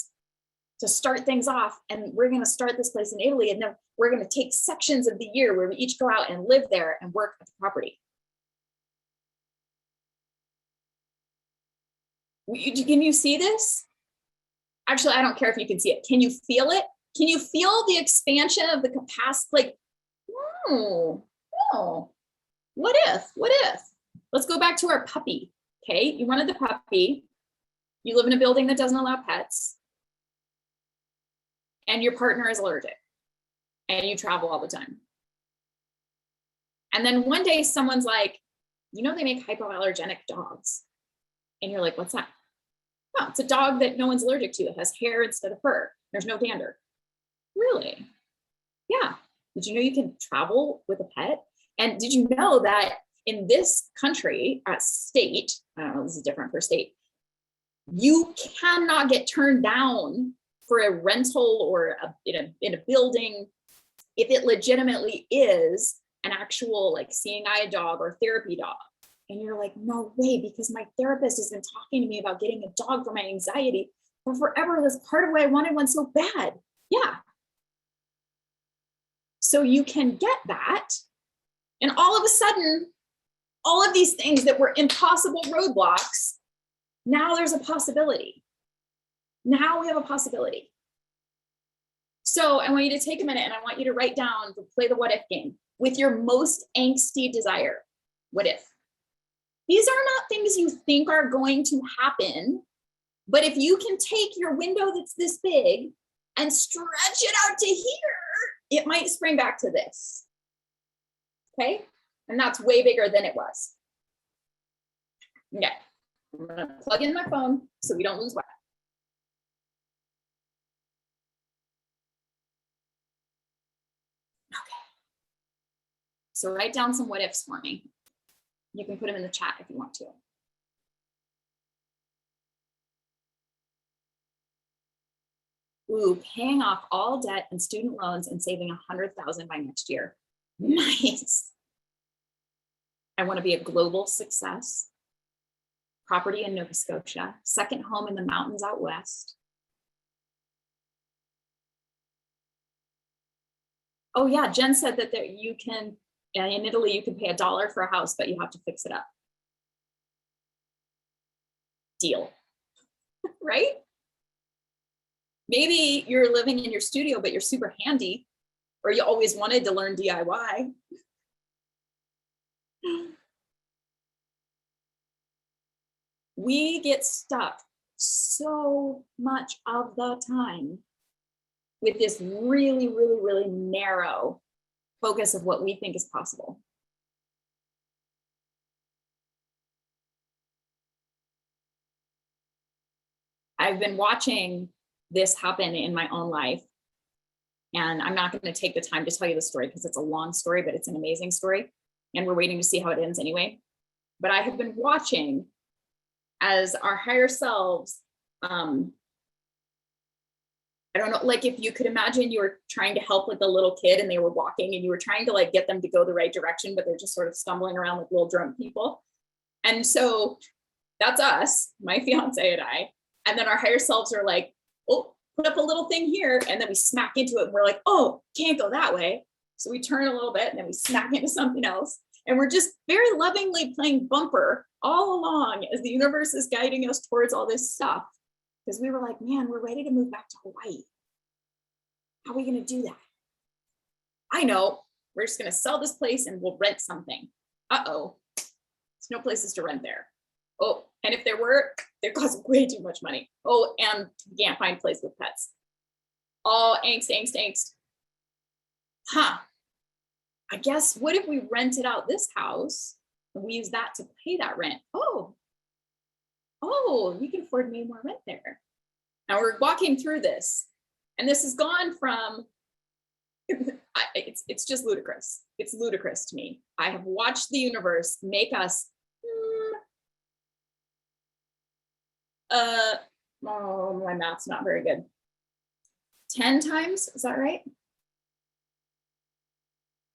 to start things off. And we're going to start this place in Italy. And then we're going to take sections of the year where we each go out and live there and work at the property. Can you see this? Actually, I don't care if you can see it. Can you feel it? Can you feel the expansion of the capacity? Like, what if? Let's go back to our puppy. Okay, you wanted the puppy. You live in a building that doesn't allow pets. And your partner is allergic. And you travel all the time. And then one day someone's like, you know, they make hypoallergenic dogs. And you're like, what's that? Oh, it's a dog that no one's allergic to. It has hair instead of fur. There's no dander. Really? Yeah. Did you know you can travel with a pet? And did you know that in this country, state, I don't know, this is different per state, you cannot get turned down for a rental or in a building if it legitimately is an actual like seeing eye dog or therapy dog. And you're like, no way, because my therapist has been talking to me about getting a dog for my anxiety for forever. That's part of why I wanted one so bad. Yeah. So you can get that. And all of a sudden, all of these things that were impossible roadblocks, now there's a possibility. Now we have a possibility. So I want you to take a minute and I want you to write down, to play the what if game with your most angsty desire. What if? These are not things you think are going to happen, but if you can take your window that's this big and stretch it out to here, it might spring back to this. Okay? And that's way bigger than it was. Okay. I'm going to plug in my phone so we don't lose Wi-Fi. Okay. So write down some what ifs for me. You can put them in the chat if you want to. Ooh, paying off all debt and student loans and saving $100,000 by next year. Nice. I want to be a global success. property in Nova Scotia, second home in the mountains out west. Oh yeah, Jen said that you can, in Italy, you can pay $1 for a house, but you have to fix it up. Deal, right? Maybe you're living in your studio, but you're super handy, or you always wanted to learn DIY. We get stuck so much of the time with this really, really, really narrow focus of what we think is possible. I've been watching this happen in my own life, and I'm not going to take the time to tell you the story because it's a long story, but it's an amazing story, and we're waiting to see how it ends anyway. But I have been watching as our higher selves, I don't know, like if you could imagine you were trying to help with a little kid and they were walking and you were trying to like get them to go the right direction, but they're just sort of stumbling around like little drunk people. And so that's us, my fiance and I. And then our higher selves are like, oh, put up a little thing here. And then we smack into it and we're like, oh, can't go that way. So we turn a little bit and then we smack into something else. And we're just very lovingly playing bumper all along as the universe is guiding us towards all this stuff. Because we were like, man, we're ready to move back to Hawaii. How are we going to do that? I know, we're just going to sell this place and we'll rent something. Uh-oh, there's no places to rent there. Oh, and if there were, they cost way too much money. Oh, and you can't find a place with pets. Oh, angst, angst, angst. Huh. I guess, what if we rented out this house and we use that to pay that rent? Oh, we can afford way more rent there. Now we're walking through this, and this has gone from, it's just ludicrous. It's ludicrous to me. I have watched the universe make us, oh, my math's not very good. 10 times, is that right?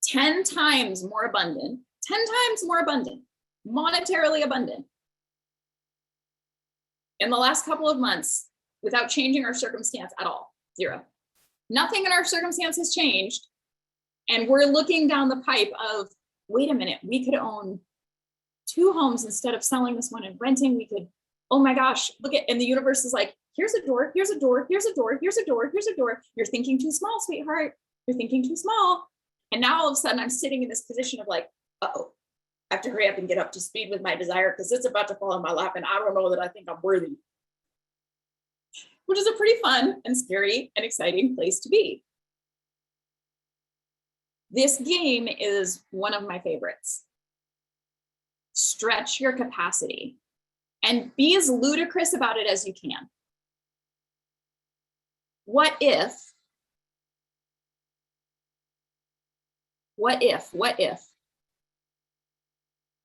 10 times more abundant, 10 times more abundant, monetarily abundant in the last couple of months without changing our circumstance at all. Zero. Nothing in our circumstance has changed. And we're looking down the pipe of, wait a minute, we could own 2 homes instead of selling this one and renting. We could, oh my gosh, look at, and the universe is like, here's a door, here's a door, here's a door, here's a door, here's a door. You're thinking too small, sweetheart. You're thinking too small. And now all of a sudden I'm sitting in this position of like, uh-oh, I have to hurry up and get up to speed with my desire because it's about to fall in my lap and I don't know that I think I'm worthy. Which is a pretty fun and scary and exciting place to be. This game is one of my favorites. Stretch your capacity and be as ludicrous about it as you can. What if?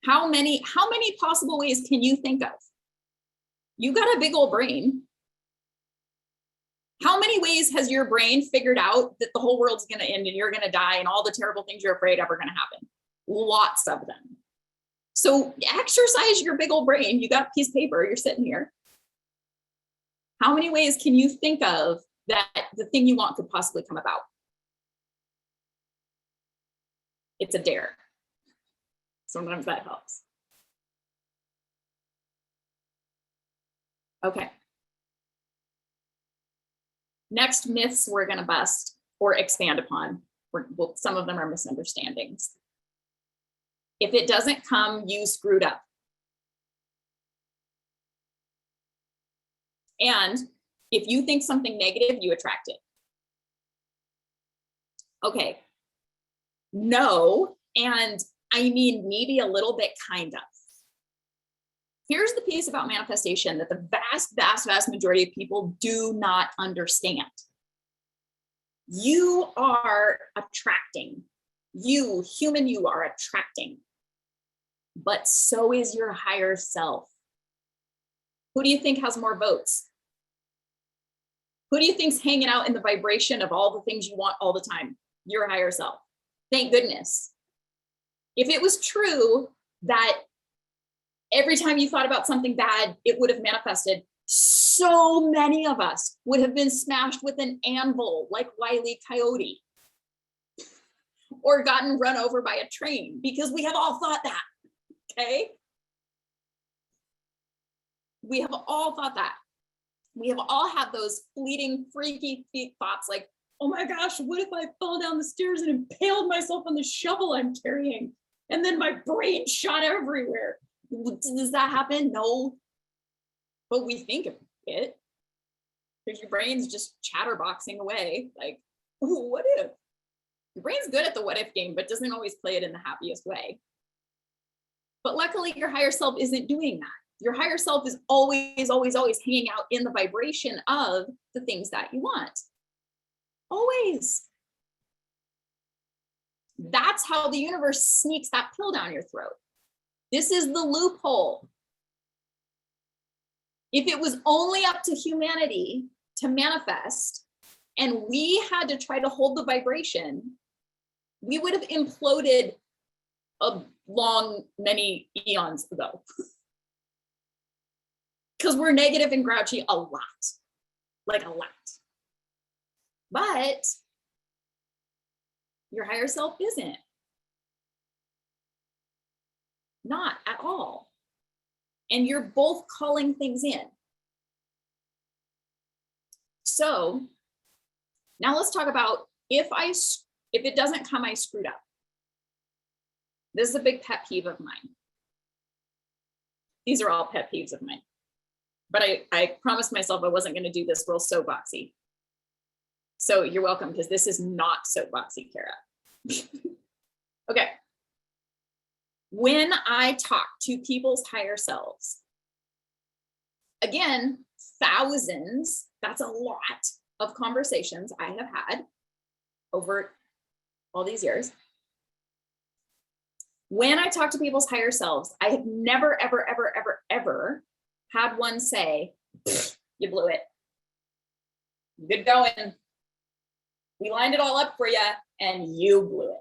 How many possible ways can you think of? You got a big old brain. How many ways has your brain figured out that the whole world's going to end and you're going to die and all the terrible things you're afraid of are going to happen? Lots of them. So exercise your big old brain. You got a piece of paper, you're sitting here. How many ways can you think of that the thing you want could possibly come about? It's a dare. Sometimes that helps. Okay. Next myths we're going to bust or expand upon. Well, some of them are misunderstandings. If it doesn't come, you screwed up. And if you think something negative, you attract it. Okay. No, and I mean maybe a little bit kind of. Here's the piece about manifestation that the vast majority of people do not understand. You are attracting. You, human, you are attracting. But so is your higher self. Who do you think has more votes? Who do you think's hanging out in the vibration of all the things you want all the time? Your higher self. Thank goodness. If it was true that Every time you thought about something bad, it would have manifested. So many of us would have been smashed with an anvil like Wile E. Coyote, or gotten run over by a train, because we have all thought that, okay? We have all thought that. We have all had those fleeting, freaky thoughts like, oh my gosh, what if I fell down the stairs and impaled myself on the shovel I'm carrying? And then my brain shot everywhere. Does that happen? No. But we think of it, because your brain's just chatterboxing away. Like, oh, what if? Your brain's good at the what if game, but doesn't always play it in the happiest way. But luckily, your higher self isn't doing that. Your higher self is always, always, always hanging out in the vibration of the things that you want. Always. That's how the universe sneaks that pill down your throat. This is the loophole. If it was only up to humanity to manifest, and we had to try to hold the vibration, we would have imploded a long, many eons ago. Because we're negative and grouchy a lot, like a lot. But your higher self isn't. Not at all. And you're both calling things in. So now let's talk about if it doesn't come, I screwed up. This is a big pet peeve of mine. These are all pet peeves of mine. But I promised myself I wasn't going to do this real soapboxy. So you're welcome, because this is not soapboxy, Cara. Okay. When I talk to people's higher selves, again, thousands, that's a lot of conversations I have had over all these years. When I talk to people's higher selves, I have never, ever, ever, ever, ever had one say, you blew it. Good going. We lined it all up for you and you blew it.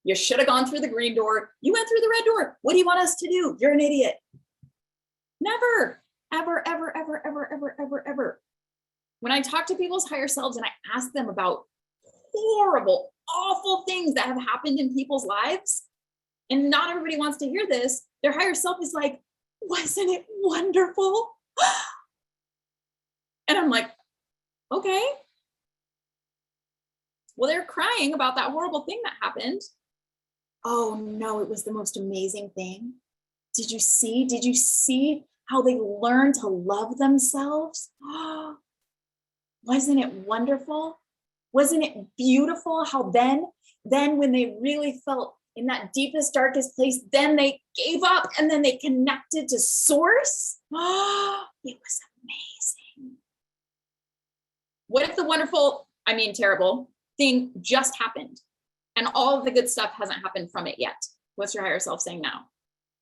You should have gone through the green door. You went through the red door. What do you want us to do? You're an idiot. Never, ever, ever, ever, ever, ever, ever, ever. When I talk to people's higher selves and I ask them about horrible, awful things that have happened in people's lives, and not everybody wants to hear this, their higher self is like, wasn't it wonderful? And I'm like, okay. Well, they're crying about that horrible thing that happened. Oh no, it was the most amazing thing. Did you see how they learned to love themselves? Wasn't it wonderful? Wasn't it beautiful how then when they really felt in that deepest, darkest place, then they gave up and then they connected to source? It was amazing. What if the wonderful, terrible thing just happened and all of the good stuff hasn't happened from it yet? What's your higher self saying now?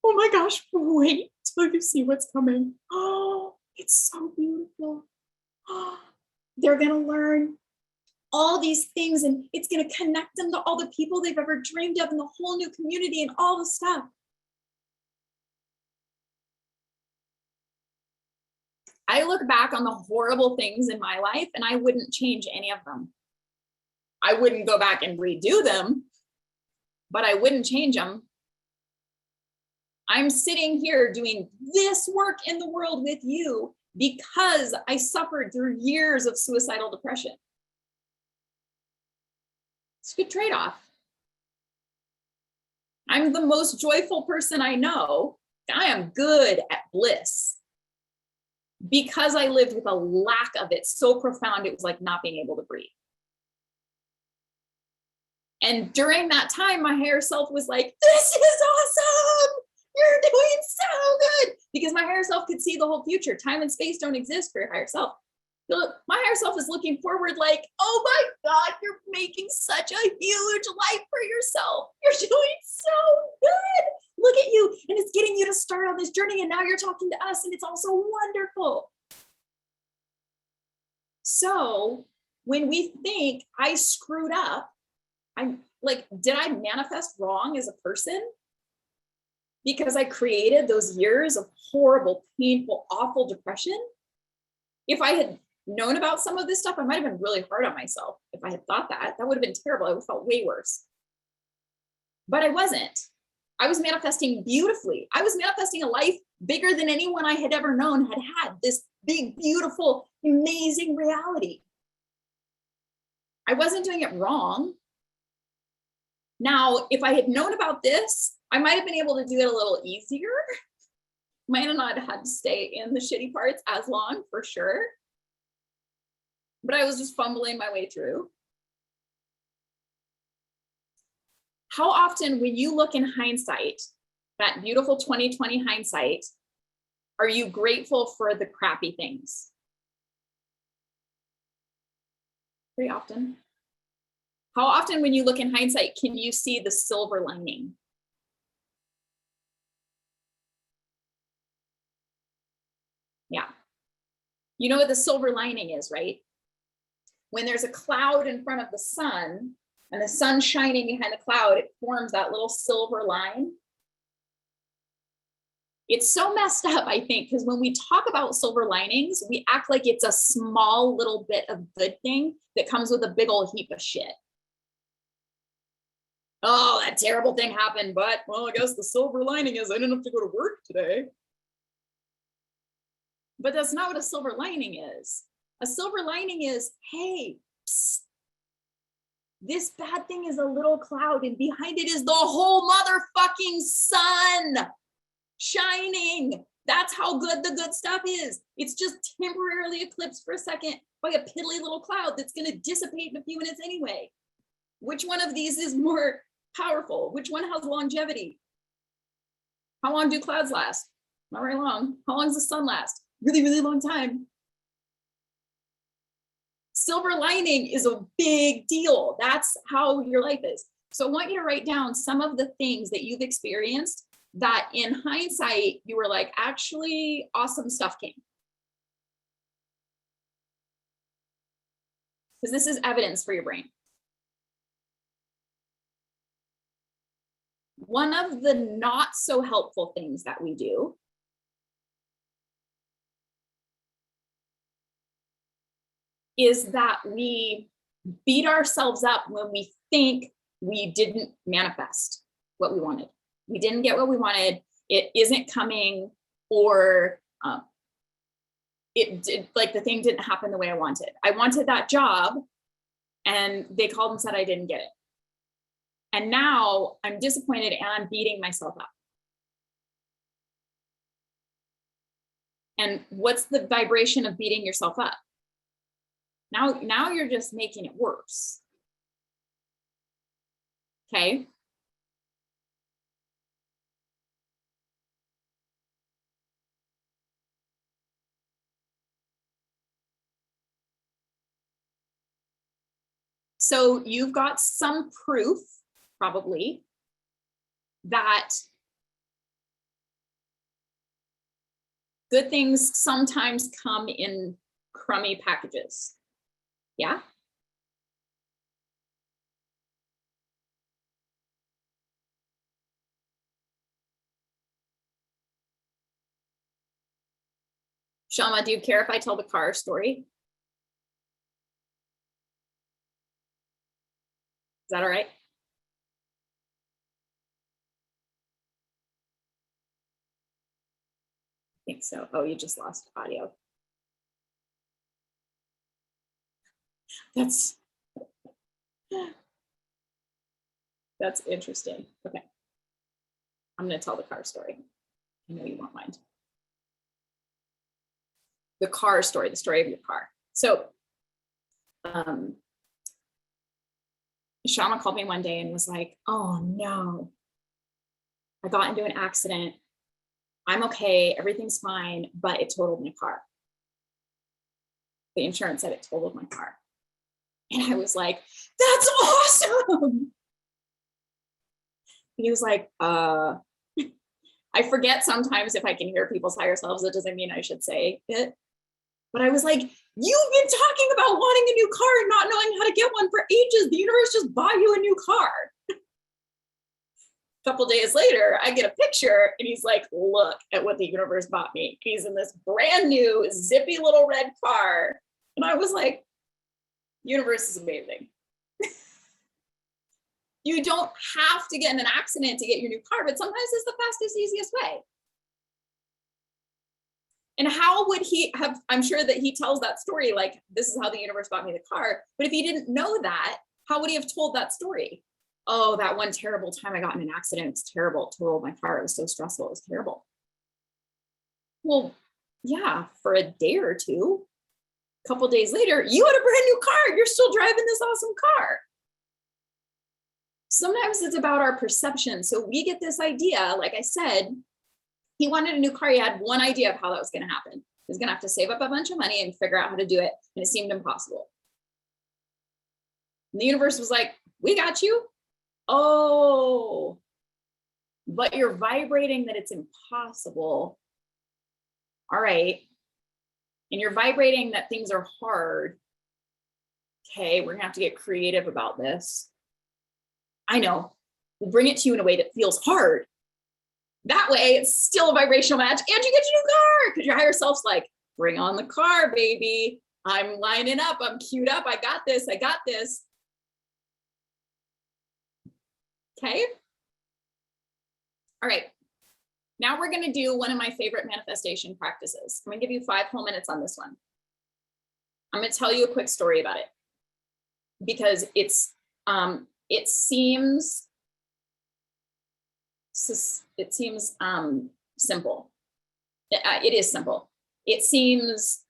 Oh my gosh, wait till you see what's coming. Oh, it's so beautiful. They're going to learn all these things and it's going to connect them to all the people they've ever dreamed of and the whole new community and all the stuff. I look back on the horrible things in my life and I wouldn't change any of them. I wouldn't go back and redo them, but I wouldn't change them. I'm sitting here doing this work in the world with you because I suffered through years of suicidal depression. It's a good trade-off. I'm the most joyful person I know. I am good at bliss because I lived with a lack of it so profound, it was like not being able to breathe. And during that time, my higher self was like, this is awesome. You're doing so good. Because my higher self could see the whole future. Time and space don't exist for your higher self. My higher self is looking forward like, oh my God, you're making such a huge life for yourself. You're doing so good. Look at you. And it's getting you to start on this journey. And now you're talking to us and it's also wonderful. So when we think I screwed up, I'm like, did I manifest wrong as a person? because I created those years of horrible, painful, awful depression. If I had known about some of this stuff, I might have been really hard on myself. If I had thought that, that would have been terrible. I would have felt way worse. But I wasn't. I was manifesting beautifully. I was manifesting a life bigger than anyone I had ever known had this big, beautiful, amazing reality. I wasn't doing it wrong. Now, if I had known about this, I might have been able to do it a little easier. Might have not had to stay in the shitty parts as long, for sure. But I was just fumbling my way through. How often, when you look in hindsight, that beautiful 2020 hindsight, are you grateful for the crappy things? Very often. How often, when you look in hindsight, can you see the silver lining? Yeah. You know what the silver lining is, right? When there's a cloud in front of the sun and the sun shining behind the cloud, it forms that little silver line. It's so messed up, I think, because when we talk about silver linings, we act like it's a small little bit of good thing that comes with a big old heap of shit. Oh, that terrible thing happened, but, well, I guess the silver lining is I didn't have to go to work today. But that's not what a silver lining is. A silver lining is, hey, psst, this bad thing is a little cloud, and behind it is the whole motherfucking sun shining. That's how good the good stuff is. It's just temporarily eclipsed for a second by a piddly little cloud that's going to dissipate in a few minutes anyway. Which one of these is more powerful? Which one has longevity? How long do clouds last? Not very long. How long does the sun last? Really, really long time. Silver lining is a big deal. That's how your life is. So I want you to write down some of the things that you've experienced that in hindsight, you were like, actually, awesome stuff came. Because this is evidence for your brain. One of the not so helpful things that we do is that we beat ourselves up when we think we didn't manifest what we wanted. We didn't get what we wanted. It isn't coming, or it did, like the thing didn't happen the way I wanted. I wanted that job and they called and said I didn't get it. And now I'm disappointed and I'm beating myself up. And what's the vibration of beating yourself up? Now you're just making it worse. Okay. So you've got some proof, probably, that good things sometimes come in crummy packages. Yeah? Shama, do you care if I tell the car story? Is that all right? I think so. Oh, you just lost audio. That's interesting. Okay. I'm going to tell the car story. I know you won't mind. The car story, the story of your car. So, Shama called me one day and was like, oh no, I got into an accident. I'm okay, everything's fine, but it totaled my car. The insurance said it totaled my car. And I was like, that's awesome. And he was like, I forget sometimes if I can hear people's higher selves, it doesn't mean I should say it. But I was like, you've been talking about wanting a new car and not knowing how to get one for ages. The universe just bought you a new car. A couple days later, I get a picture and he's like, look at what the universe bought me. He's in this brand new zippy little red car. And I was like, universe is amazing. You don't have to get in an accident to get your new car, but sometimes it's the fastest, easiest way. And how would he have, I'm sure that he tells that story, like, this is how the universe bought me the car. But if he didn't know that, how would he have told that story? Oh, that one terrible time I got in an accident. It was terrible. Totaled my car. It was so stressful. It was terrible. Well, yeah, for a day or two, a couple days later, you had a brand new car. You're still driving this awesome car. Sometimes it's about our perception. So we get this idea, like I said, he wanted a new car. He had one idea of how that was going to happen. He was going to have to save up a bunch of money and figure out how to do it. And it seemed impossible. And the universe was like, we got you. Oh, but you're vibrating that it's impossible. All right. And you're vibrating that things are hard. Okay, we're going to have to get creative about this. I know. We'll bring it to you in a way that feels hard. That way, it's still a vibrational match and you get your new car because your higher self's like, bring on the car, baby. I'm lining up. I'm queued up. I got this. I got this. Okay. All right. Now we're going to do one of my favorite manifestation practices. I'm going to give you 5 whole minutes on this one. I'm going to tell you a quick story about it because it seems simple. It is simple. It seems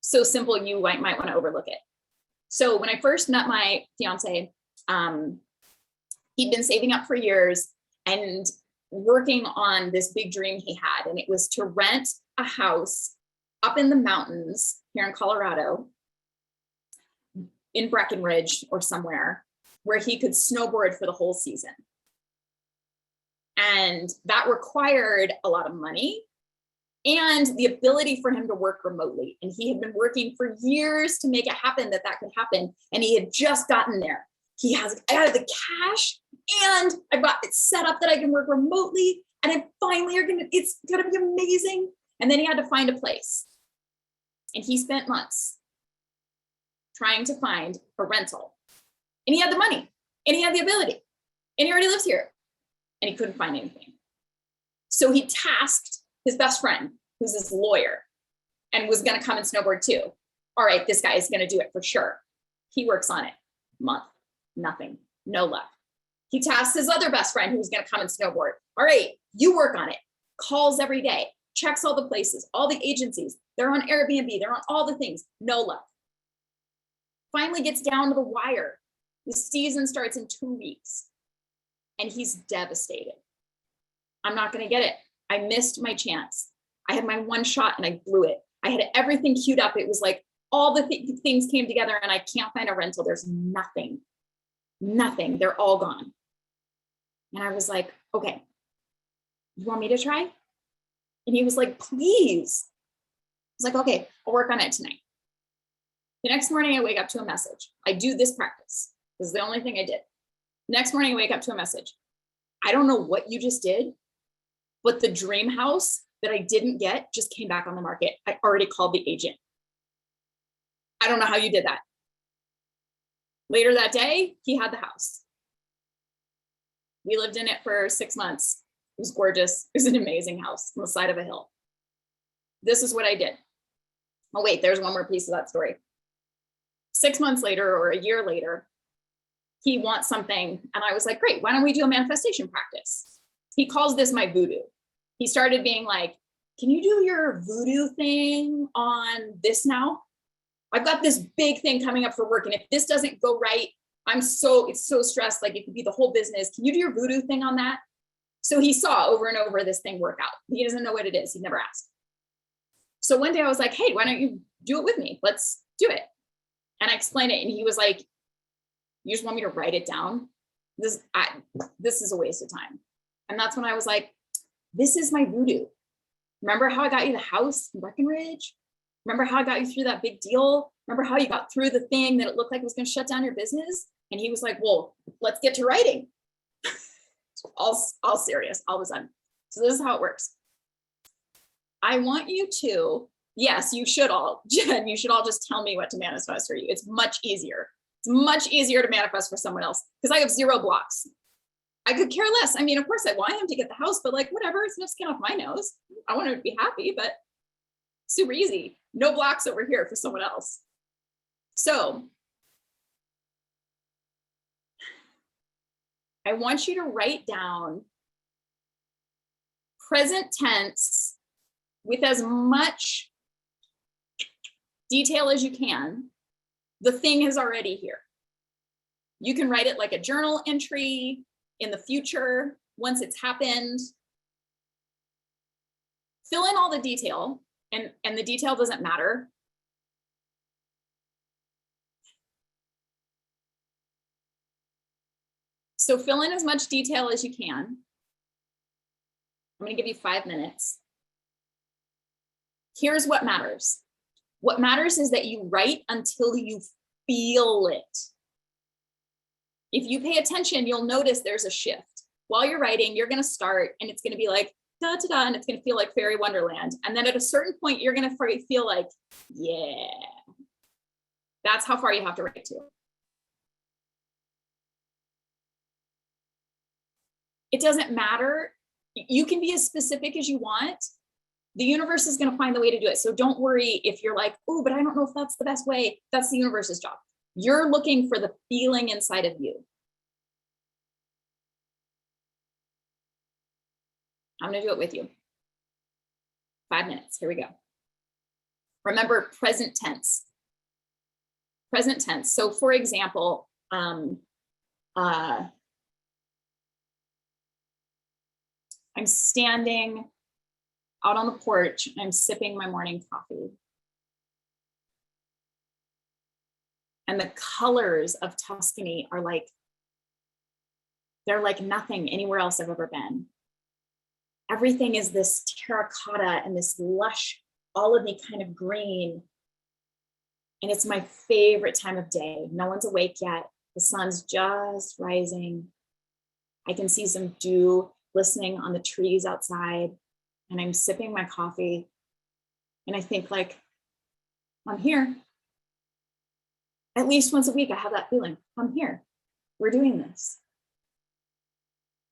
so simple you might want to overlook it. So when I first met my fiance, he'd been saving up for years and working on this big dream he had, and it was to rent a house up in the mountains here in Colorado, in Breckenridge or somewhere, where he could snowboard for the whole season. And that required a lot of money and the ability for him to work remotely. And he had been working for years to make it happen that could happen. And he had just gotten there. I got the cash and I got it set up that I can work remotely. And I finally it's gonna be amazing. And then he had to find a place. And he spent months trying to find a rental. And he had the money and he had the ability and he already lives here and he couldn't find anything. So he tasked his best friend, who's his lawyer, and was going to come and snowboard too. All right, this guy is going to do it for sure. He works on it. Month, nothing, no luck. He tasks his other best friend who's going to come and snowboard. All right, you work on it. Calls every day, checks all the places, all the agencies. They're on Airbnb. They're on all the things. No luck. Finally gets down to the wire. The season starts in 2 weeks and he's devastated. I'm not going to get it. I missed my chance. I had my one shot and I blew it. I had everything queued up. It was like all the things came together and I can't find a rental. There's nothing. They're all gone. And I was like, okay, you want me to try? And he was like, please. I was like, okay, I'll work on it tonight. The next morning I wake up to a message. I do this practice. This is the only thing I did. Next morning I wake up to a message. I don't know what you just did, but the dream house that I didn't get just came back on the market. I already called the agent. I don't know how you did that. Later that day, he had the house. We lived in it for 6 months. It was gorgeous. It was an amazing house on the side of a hill. This is what I did. Oh, wait, there's one more piece of that story. 6 months later or a year later, he wants something. And I was like, great, why don't we do a manifestation practice? He calls this my voodoo. He started being like, can you do your voodoo thing on this now? I've got this big thing coming up for work. And if this doesn't go right, it's so stressed. Like it could be the whole business. Can you do your voodoo thing on that? So he saw over and over this thing work out. He doesn't know what it is. He never asked. So one day I was like, hey, why don't you do it with me? Let's do it. And I explained it. And he was like, you just want me to write it down? This is a waste of time. And that's when I was like, this is my voodoo. Remember how I got you the house in Breckenridge? Remember how I got you through that big deal? Remember how you got through the thing that it looked like was going to shut down your business? And he was like, well, let's get to writing. all serious, all of a sudden. So this is how it works. I want you to, yes, you should all, Jen, you should all just tell me what to manifest for you. It's much easier. It's much easier to manifest for someone else because I have 0 blocks. I could care less. I mean, of course I want him to get the house, but like, whatever, it's no skin off my nose. I want him to be happy, but super easy. No blocks over here for someone else. So I want you to write down present tense with as much detail as you can. The thing is already here. You can write it like a journal entry in the future once it's happened. Fill in all the detail, and the detail doesn't matter. So fill in as much detail as you can. I'm going to give you 5 minutes. Here's what matters. What matters is that you write until you feel it. If you pay attention, you'll notice there's a shift. While you're writing, you're going to start and it's going to be like, da, da, da, and it's going to feel like fairy wonderland. And then at a certain point, you're going to feel like, yeah. That's how far you have to write to. It doesn't matter. You can be as specific as you want. The universe is going to find the way to do it. So don't worry if you're like, oh, but I don't know if that's the best way. That's the universe's job. You're looking for the feeling inside of you. I'm going to do it with you. 5 minutes. Here we go. Remember, present tense. Present tense. So for example, I'm standing out on the porch. I'm sipping my morning coffee. And the colors of Tuscany are like, they're like nothing anywhere else I've ever been. Everything is this terracotta and this lush, olivey kind of green. And it's my favorite time of day. No one's awake yet. The sun's just rising. I can see some dew glistening on the trees outside. And I'm sipping my coffee. And I think like, I'm here. At least once a week, I have that feeling. I'm here. We're doing this.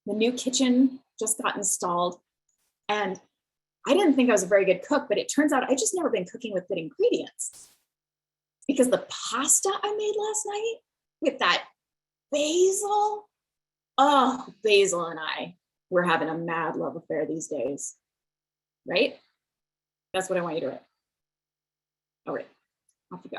The new kitchen just got installed. And I didn't think I was a very good cook, but it turns out I just never been cooking with good ingredients. Because the pasta I made last night with that basil, oh, basil and I, we're having a mad love affair these days, right? That's what I want you to write. All right, off you go.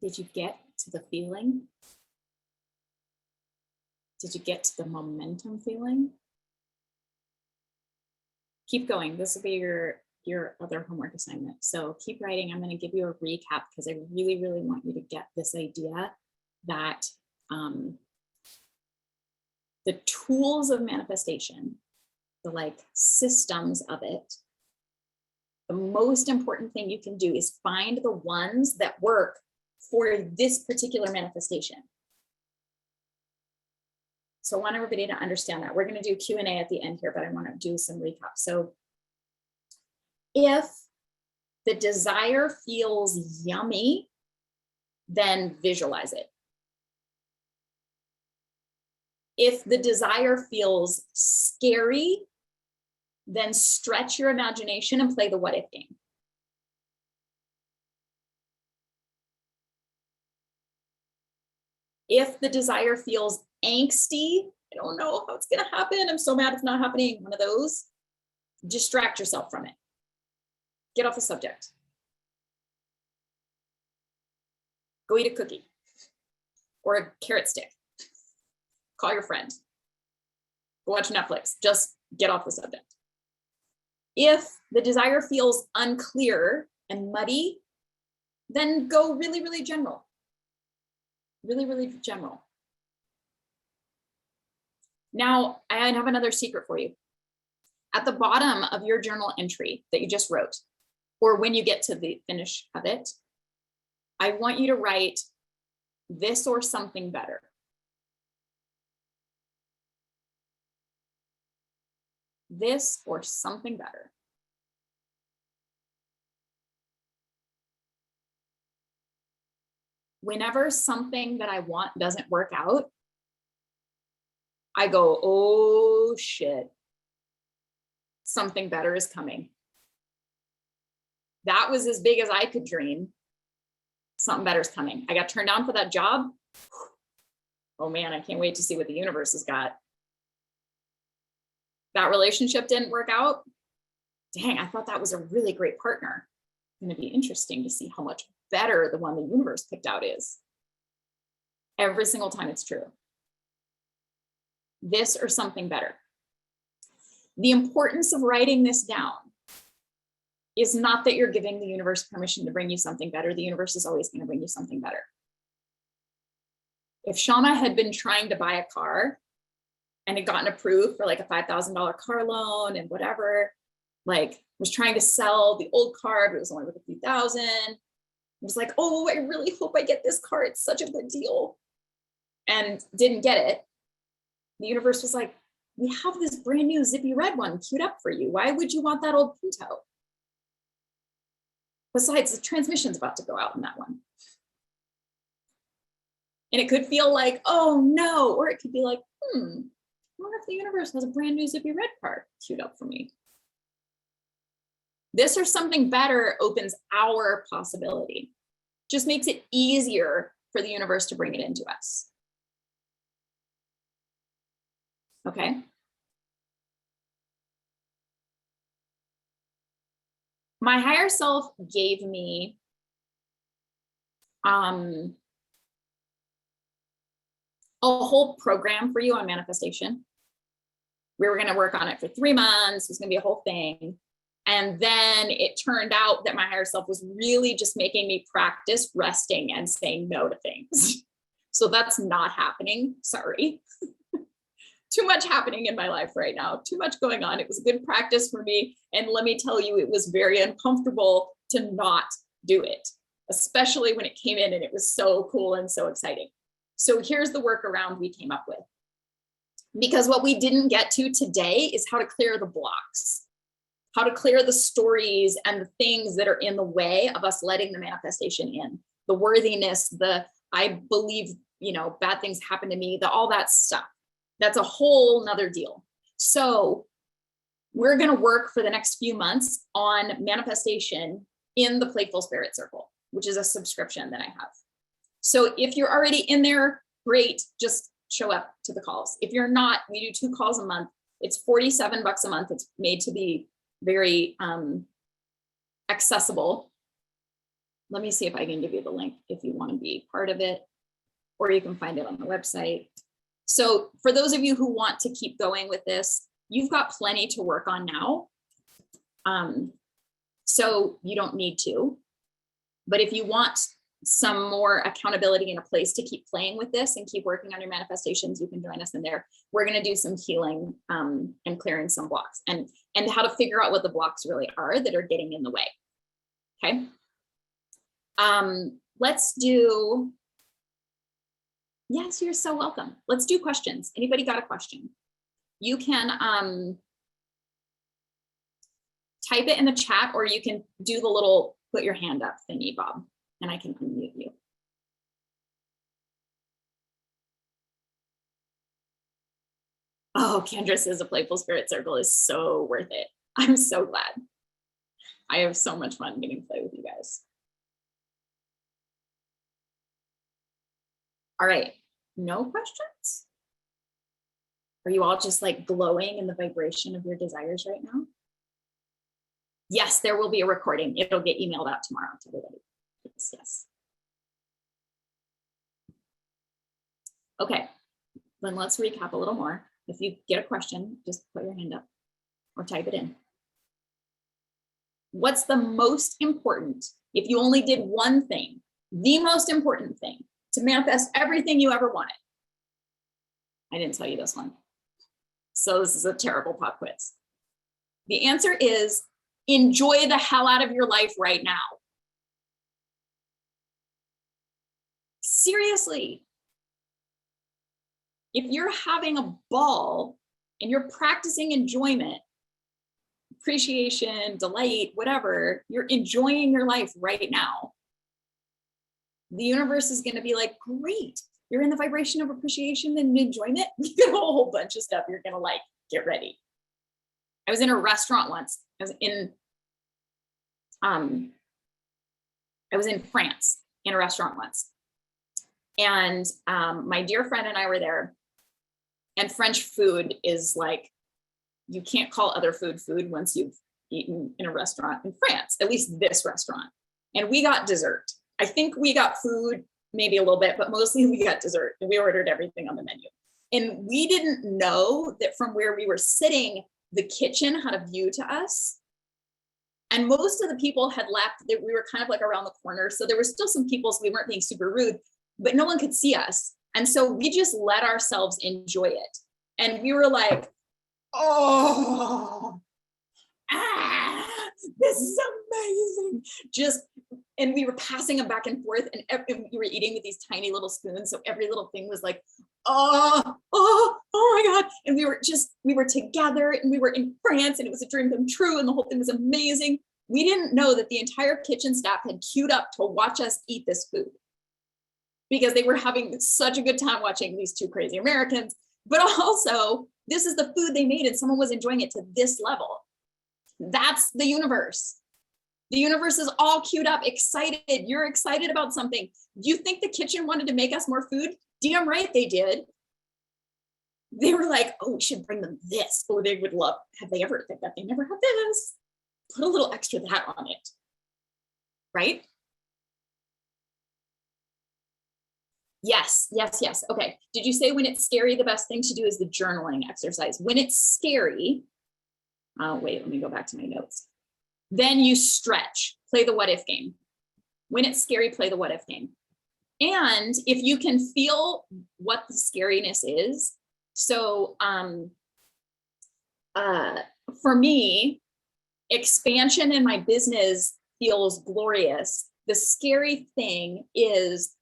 Did you get to the feeling? Did you get to the momentum feeling? Keep going. This will be your other homework assignment. So keep writing. I'm going to give you a recap because I really, really want you to get this idea that the tools of manifestation, the like systems of it, the most important thing you can do is find the ones that work for this particular manifestation. So I want everybody to understand that. We're going to do Q&A at the end here, but I want to do some recap. So if the desire feels yummy, then visualize it. If the desire feels scary, then stretch your imagination and play the what if game. If the desire feels angsty, I don't know how it's going to happen. I'm so mad it's not happening. One of those, distract yourself from it. Get off the subject. Go eat a cookie or a carrot stick. Call your friend. Go watch Netflix. Just get off the subject. If the desire feels unclear and muddy, then go really, really general. Really, really general. Now, I have another secret for you. At the bottom of your journal entry that you just wrote, or when you get to the finish of it, I want you to write this or something better. This or something better. Whenever something that I want doesn't work out, I go, oh shit, something better is coming. That was as big as I could dream. Something better is coming. I got turned down for that job. Oh man, I can't wait to see what the universe has got. That relationship didn't work out. Dang, I thought that was a really great partner. It's going to be interesting to see how much better the one the universe picked out is. Every single time it's true. This or something better. The importance of writing this down is not that you're giving the universe permission to bring you something better. The universe is always going to bring you something better. If Shauna had been trying to buy a car and had gotten approved for like a $5,000 car loan and whatever, like was trying to sell the old car, but it was only worth a few thousand. It was like, oh, I really hope I get this car. It's such a good deal. And didn't get it. The universe was like, we have this brand new zippy red one queued up for you. Why would you want that old Pinto? Besides, the transmission's about to go out in that one. And it could feel like, oh no, or it could be like, I wonder if the universe has a brand new zippy red car queued up for me. This or something better opens our possibility. Just makes it easier for the universe to bring it into us. Okay. My higher self gave me a whole program for you on manifestation. We were going to work on it for 3 months. It was going to be a whole thing. And then it turned out that my higher self was really just making me practice resting and saying no to things. So that's not happening. Sorry. Too much happening in my life right now. Too much going on. It was a good practice for me. And let me tell you, it was very uncomfortable to not do it, especially when it came in and it was so cool and so exciting. So here's the workaround we came up with. Because what we didn't get to today is how to clear the blocks, how to clear the stories and the things that are in the way of us letting the manifestation in, the worthiness, the I believe, bad things happen to me, all that stuff. That's a whole nother deal. So we're going to work for the next few months on manifestation in the Playful Spirit Circle, which is a subscription that I have. So if you're already in there, great, just show up to the calls. If you're not, we do 2 calls a month. It's $47 a month. It's made to be very accessible. Let me see if I can give you the link if you want to be part of it, or you can find it on the website. So for those of you who want to keep going with this, you've got plenty to work on now. So you don't need to, but if you want some more accountability and a place to keep playing with this and keep working on your manifestations, you can join us in there. We're going to do some healing and clearing some blocks and how to figure out what the blocks really are that are getting in the way. Okay. Let's do, yes, you're so welcome. Let's do questions. Anybody got a question? You can type it in the chat, or you can do the little put your hand up thingy, Bob, and I can unmute you. Oh, Kendra says the Playful Spirit Circle is so worth it. I'm so glad. I have so much fun getting to play with you guys. All right, no questions? Are you all just like glowing in the vibration of your desires right now? Yes, there will be a recording. It'll get emailed out tomorrow to everybody. Yes, yes. Okay, then let's recap a little more. If you get a question, just put your hand up or type it in. What's the most important, if you only did one thing, the most important thing to manifest everything you ever wanted? I didn't tell you this one. So this is a terrible pop quiz. The answer is enjoy the hell out of your life right now. Seriously. If you're having a ball and you're practicing enjoyment, appreciation, delight, whatever, you're enjoying your life right now, the universe is going to be like, great, you're in the vibration of appreciation and enjoyment. You get a whole bunch of stuff you're going to like, get ready. I was in a restaurant once. I was in France in a restaurant once. And my dear friend and I were there. And French food is like, you can't call other food food once you've eaten in a restaurant in France, at least this restaurant. And we got dessert. I think we got food, maybe a little bit, but mostly we got dessert. And we ordered everything on the menu. And we didn't know that from where we were sitting, the kitchen had a view to us. And most of the people had left, that we were kind of like around the corner. So there were still some people, so we weren't being super rude, but no one could see us. And so we just let ourselves enjoy it. And we were like, oh, this is amazing. And we were passing them back and forth, and we were eating with these tiny little spoons. So every little thing was like, oh my God. And we were together, and we were in France, and it was a dream come true. And the whole thing was amazing. We didn't know that the entire kitchen staff had queued up to watch us eat this food, because they were having such a good time watching these two crazy Americans. But also, this is the food they made, and someone was enjoying it to this level. That's the universe. The universe is all queued up, excited. You're excited about something. Do you think the kitchen wanted to make us more food? Damn right they did. They were like, oh, we should bring them this. Oh, they would love, have they ever, I bet they never had this. Put a little extra that on it, right? Yes. Okay. Did you say when it's scary, the best thing to do is the journaling exercise? When it's scary, wait, let me go back to my notes. Then you stretch, play the what if game. When it's scary, play the what if game. And if you can feel what the scariness is, so for me, expansion in my business feels glorious. The scary thing is,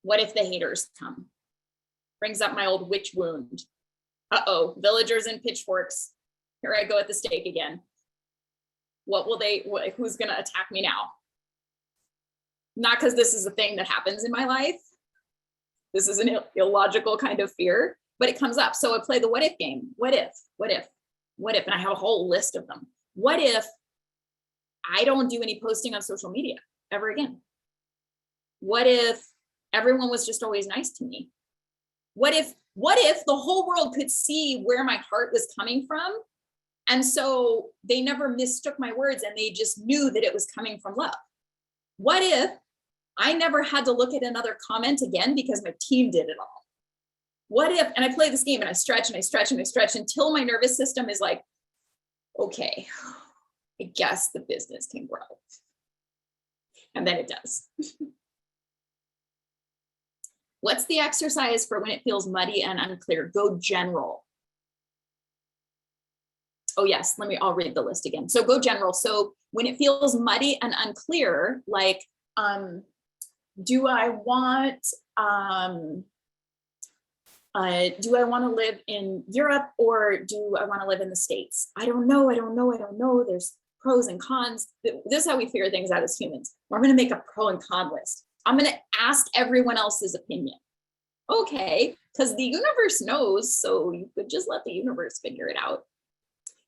what if the haters come? Brings up my old witch wound. Uh-oh, villagers and pitchforks. Here I go at the stake again. Who's gonna attack me now? Not because this is a thing that happens in my life. This is an illogical kind of fear, but it comes up. So I play the what if game. What if? And I have a whole list of them. What if I don't do any posting on social media ever again? What if everyone was just always nice to me? What if the whole world could see where my heart was coming from? And so they never mistook my words, and they just knew that it was coming from love. What if I never had to look at another comment again because my team did it all? What if, and I play this game and I stretch and I stretch and I stretch until my nervous system is like, okay, I guess the business can grow. And then it does. What's the exercise for when it feels muddy and unclear? Go general. Oh yes, I'll read the list again. So go general. So when it feels muddy and unclear, like, do I want to live in Europe or do I want to live in the States? I don't know. There's pros and cons. This is how we figure things out as humans. I'm going to make a pro and con list. I'm going to ask everyone else's opinion. Okay, because the universe knows, so you could just let the universe figure it out.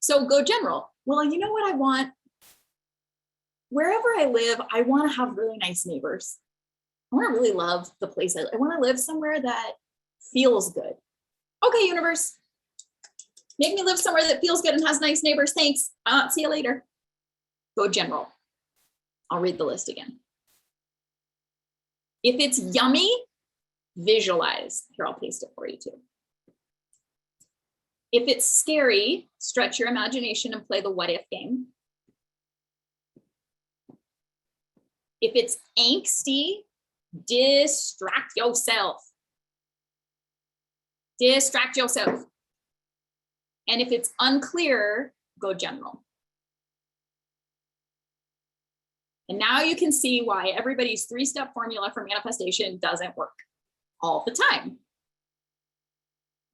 So go general. Well, you know what I want? Wherever I live, I want to have really nice neighbors. I want to really love the place I want to live somewhere that feels good. Okay, universe, make me live somewhere that feels good and has nice neighbors. Thanks. See you later. Go general. I'll read the list again. If it's yummy, visualize. Here, I'll paste it for you too. If it's scary, stretch your imagination and play the what if game. If it's angsty, distract yourself. Distract yourself. And if it's unclear, go general. And now you can see why everybody's 3-step formula for manifestation doesn't work all the time,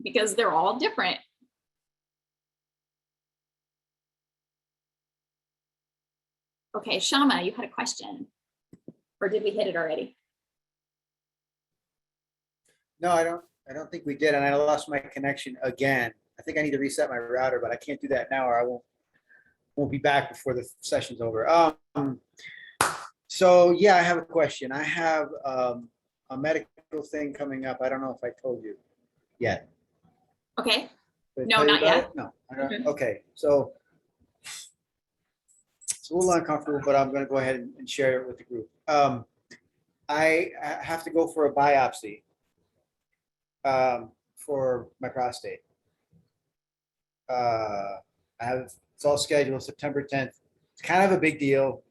because they're all different. Okay, Shama, you had a question, or did we hit it already? No, I don't think we did, and I lost my connection again. I think I need to reset my router, but I can't do that now, or I won't be back before the session's over. So yeah, I have a question. I have a medical thing coming up. I don't know if I told you yet. Okay. Did I No, tell you not about yet. it? No. I don't. Okay, so it's a little uncomfortable, but I'm going to go ahead and share it with the group. I have to go for a biopsy for my prostate. It's all scheduled September 10th. It's kind of a big deal.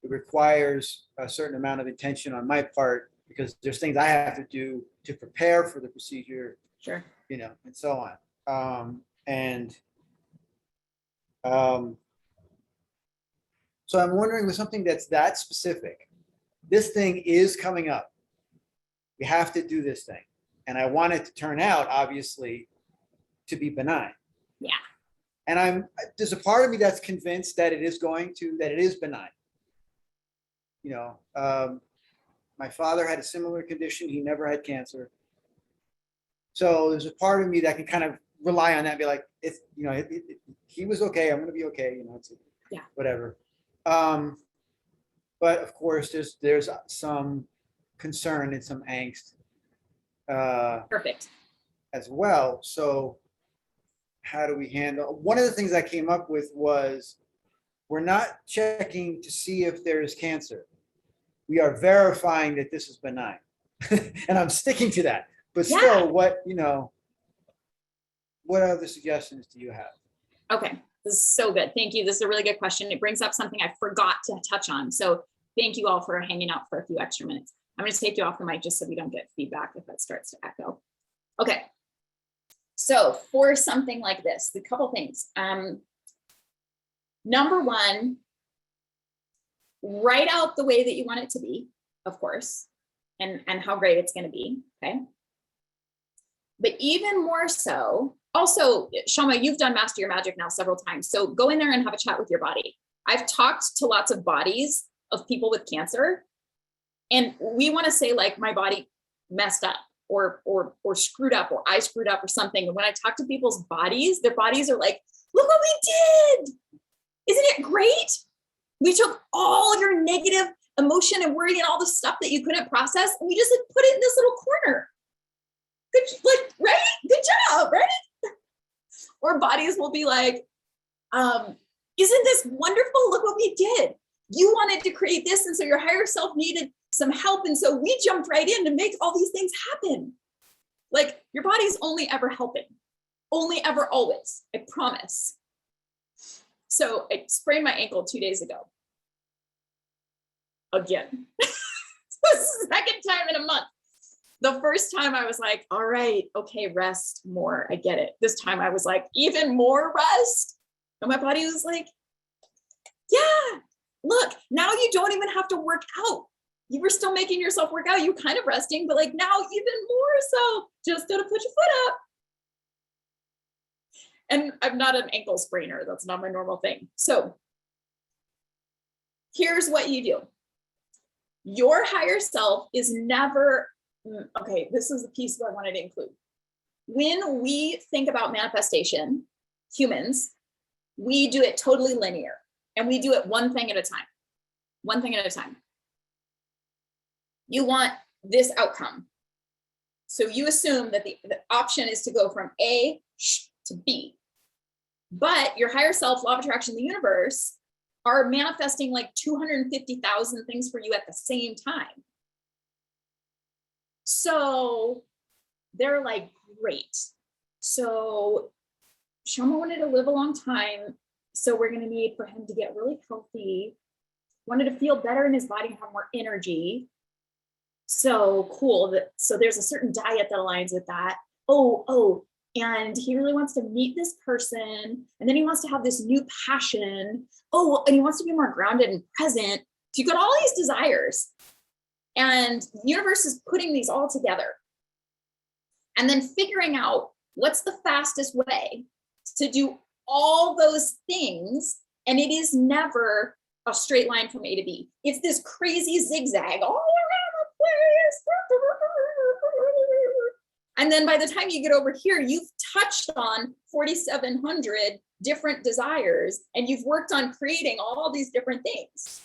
It requires a certain amount of attention on my part because there's things I have to do to prepare for the procedure. Sure. You know, and so on. So I'm wondering with something that's that specific, this thing is coming up. We have to do this thing. And I want it to turn out, obviously, to be benign. Yeah. And there's a part of me that's convinced that it is benign. You know, my father had a similar condition. He never had cancer. So there's a part of me that can kind of rely on that and be like, he was okay. I'm going to be okay. You know, yeah, whatever. But of course, there's some concern and some angst. Perfect. As well. So how do we handle? One of the things I came up with was we're not checking to see if there is cancer. We are verifying that this is benign. And I'm sticking to that. But still, what other suggestions do you have? Okay, this is so good. Thank you. This is a really good question. It brings up something I forgot to touch on. So thank you all for hanging out for a few extra minutes. I'm going to take you off the mic just so we don't get feedback if that starts to echo. Okay. So for something like this, a couple things. Number one, write out the way that you want it to be, of course, and how great it's going to be. Okay. But even more so, also, Shama, you've done Master Your Magic now several times. So go in there and have a chat with your body. I've talked to lots of bodies of people with cancer, and we want to say like my body messed up or screwed up, or I screwed up or something. And when I talk to people's bodies, their bodies are like, look what we did. Isn't it great? We took all your negative emotion and worry and all the stuff that you couldn't process, and we just put it in this little corner. Good, like, right? Good job, right? Or bodies will be like, isn't this wonderful? Look what we did. You wanted to create this. And so your higher self needed some help. And so we jumped right in to make all these things happen. Like your body's only ever helping, only ever always, I promise. So I sprained my ankle 2 days ago. Again. This is the second time in a month. The first time I was like, all right, okay, rest more. I get it. This time I was like, even more rest. And my body was like, yeah, look, now you don't even have to work out. You were still making yourself work out. You were kind of resting, but like now even more so, just gotta put your foot up. And I'm not an ankle sprainer. That's not my normal thing. So here's what you do. Your higher self is never, okay, this is the piece that I wanted to include. When we think about manifestation, humans, we do it totally linear and we do it one thing at a time. One thing at a time. You want this outcome. So you assume that the option is to go from A to B. But your higher self, law of attraction, the universe, are manifesting like 250,000 things for you at the same time. So they're like, great. So Shoma wanted to live a long time. So we're going to need for him to get really healthy, wanted to feel better in his body and have more energy. So cool. So there's a certain diet that aligns with that. And he really wants to meet this person. And then he wants to have this new passion. And he wants to be more grounded and present. So you've got all these desires. And the universe is putting these all together. And then figuring out what's the fastest way to do all those things. And it is never a straight line from A to B. It's this crazy zigzag all around the place. And then by the time you get over here, you've touched on 4,700 different desires and you've worked on creating all these different things.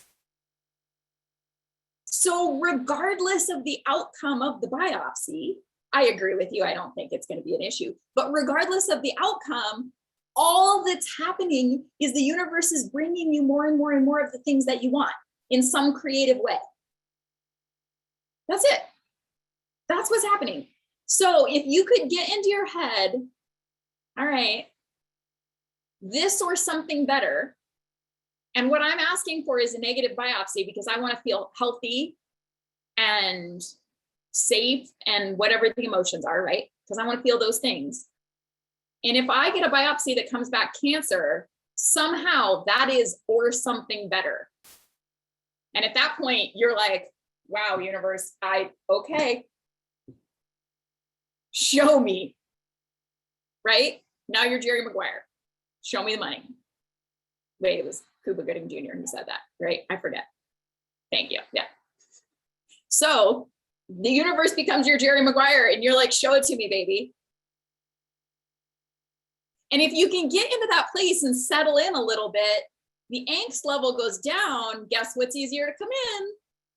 So regardless of the outcome of the biopsy, I agree with you. I don't think it's going to be an issue, but regardless of the outcome, all that's happening is the universe is bringing you more and more and more of the things that you want in some creative way. That's it. That's what's happening. So if you could get into your head, all right, this or something better. And what I'm asking for is a negative biopsy because I want to feel healthy and safe and whatever the emotions are, right? Because I want to feel those things. And if I get a biopsy that comes back cancer, somehow that is or something better. And at that point, you're like, wow, universe, okay. Show me, right? Now you're Jerry Maguire. Show me the money. Wait, it was Cuba Gooding Jr. who said that, right? I forget. Thank you. Yeah. So the universe becomes your Jerry Maguire and you're like, show it to me, baby. And if you can get into that place and settle in a little bit, the angst level goes down. Guess what's easier to come in?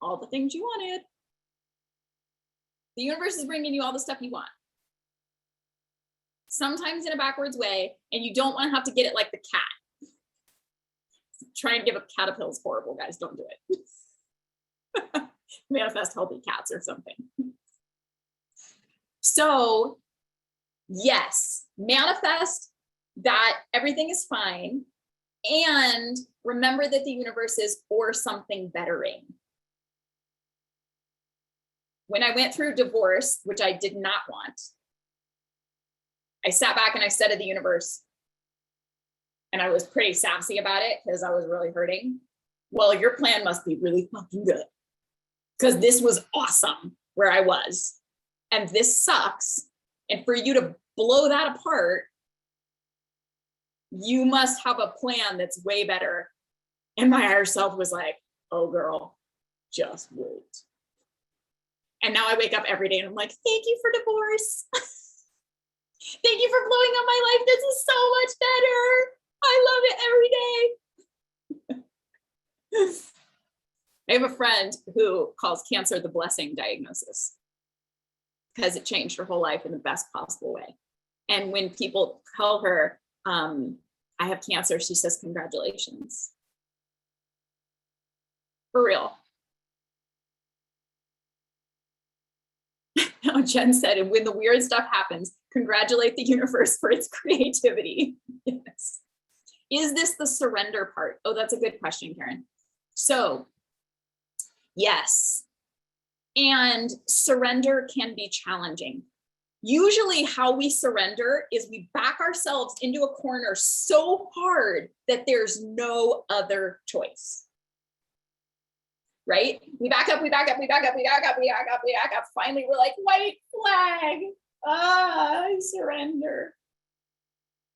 All the things you wanted. The universe is bringing you all the stuff you want. Sometimes in a backwards way, and you don't want to have to get it like the cat. Trying to give a cat a pill is horrible, guys. Don't do it. Manifest healthy cats or something. So, yes, manifest that everything is fine. And remember that the universe is for something bettering. When I went through divorce, which I did not want, I sat back and I said to the universe, and I was pretty sassy about it because I was really hurting. Well, your plan must be really fucking good because this was awesome where I was. And this sucks. And for you to blow that apart, you must have a plan that's way better. And my higher self was like, oh girl, just wait. And now I wake up every day and I'm like, thank you for divorce. Thank you for blowing up my life. This is so much better. I love it every day. I have a friend who calls cancer the blessing diagnosis because it changed her whole life in the best possible way. And when people tell her, I have cancer, she says, congratulations. For real. Jen said, and when the weird stuff happens, congratulate the universe for its creativity. Yes. Is this the surrender part? Oh, that's a good question, Karen. So, yes. And surrender can be challenging. Usually how we surrender is we back ourselves into a corner so hard that there's no other choice. Right? We back up, we back up, we back up, we back up, we back up, we back up. Finally, we're like, white flag. I surrender.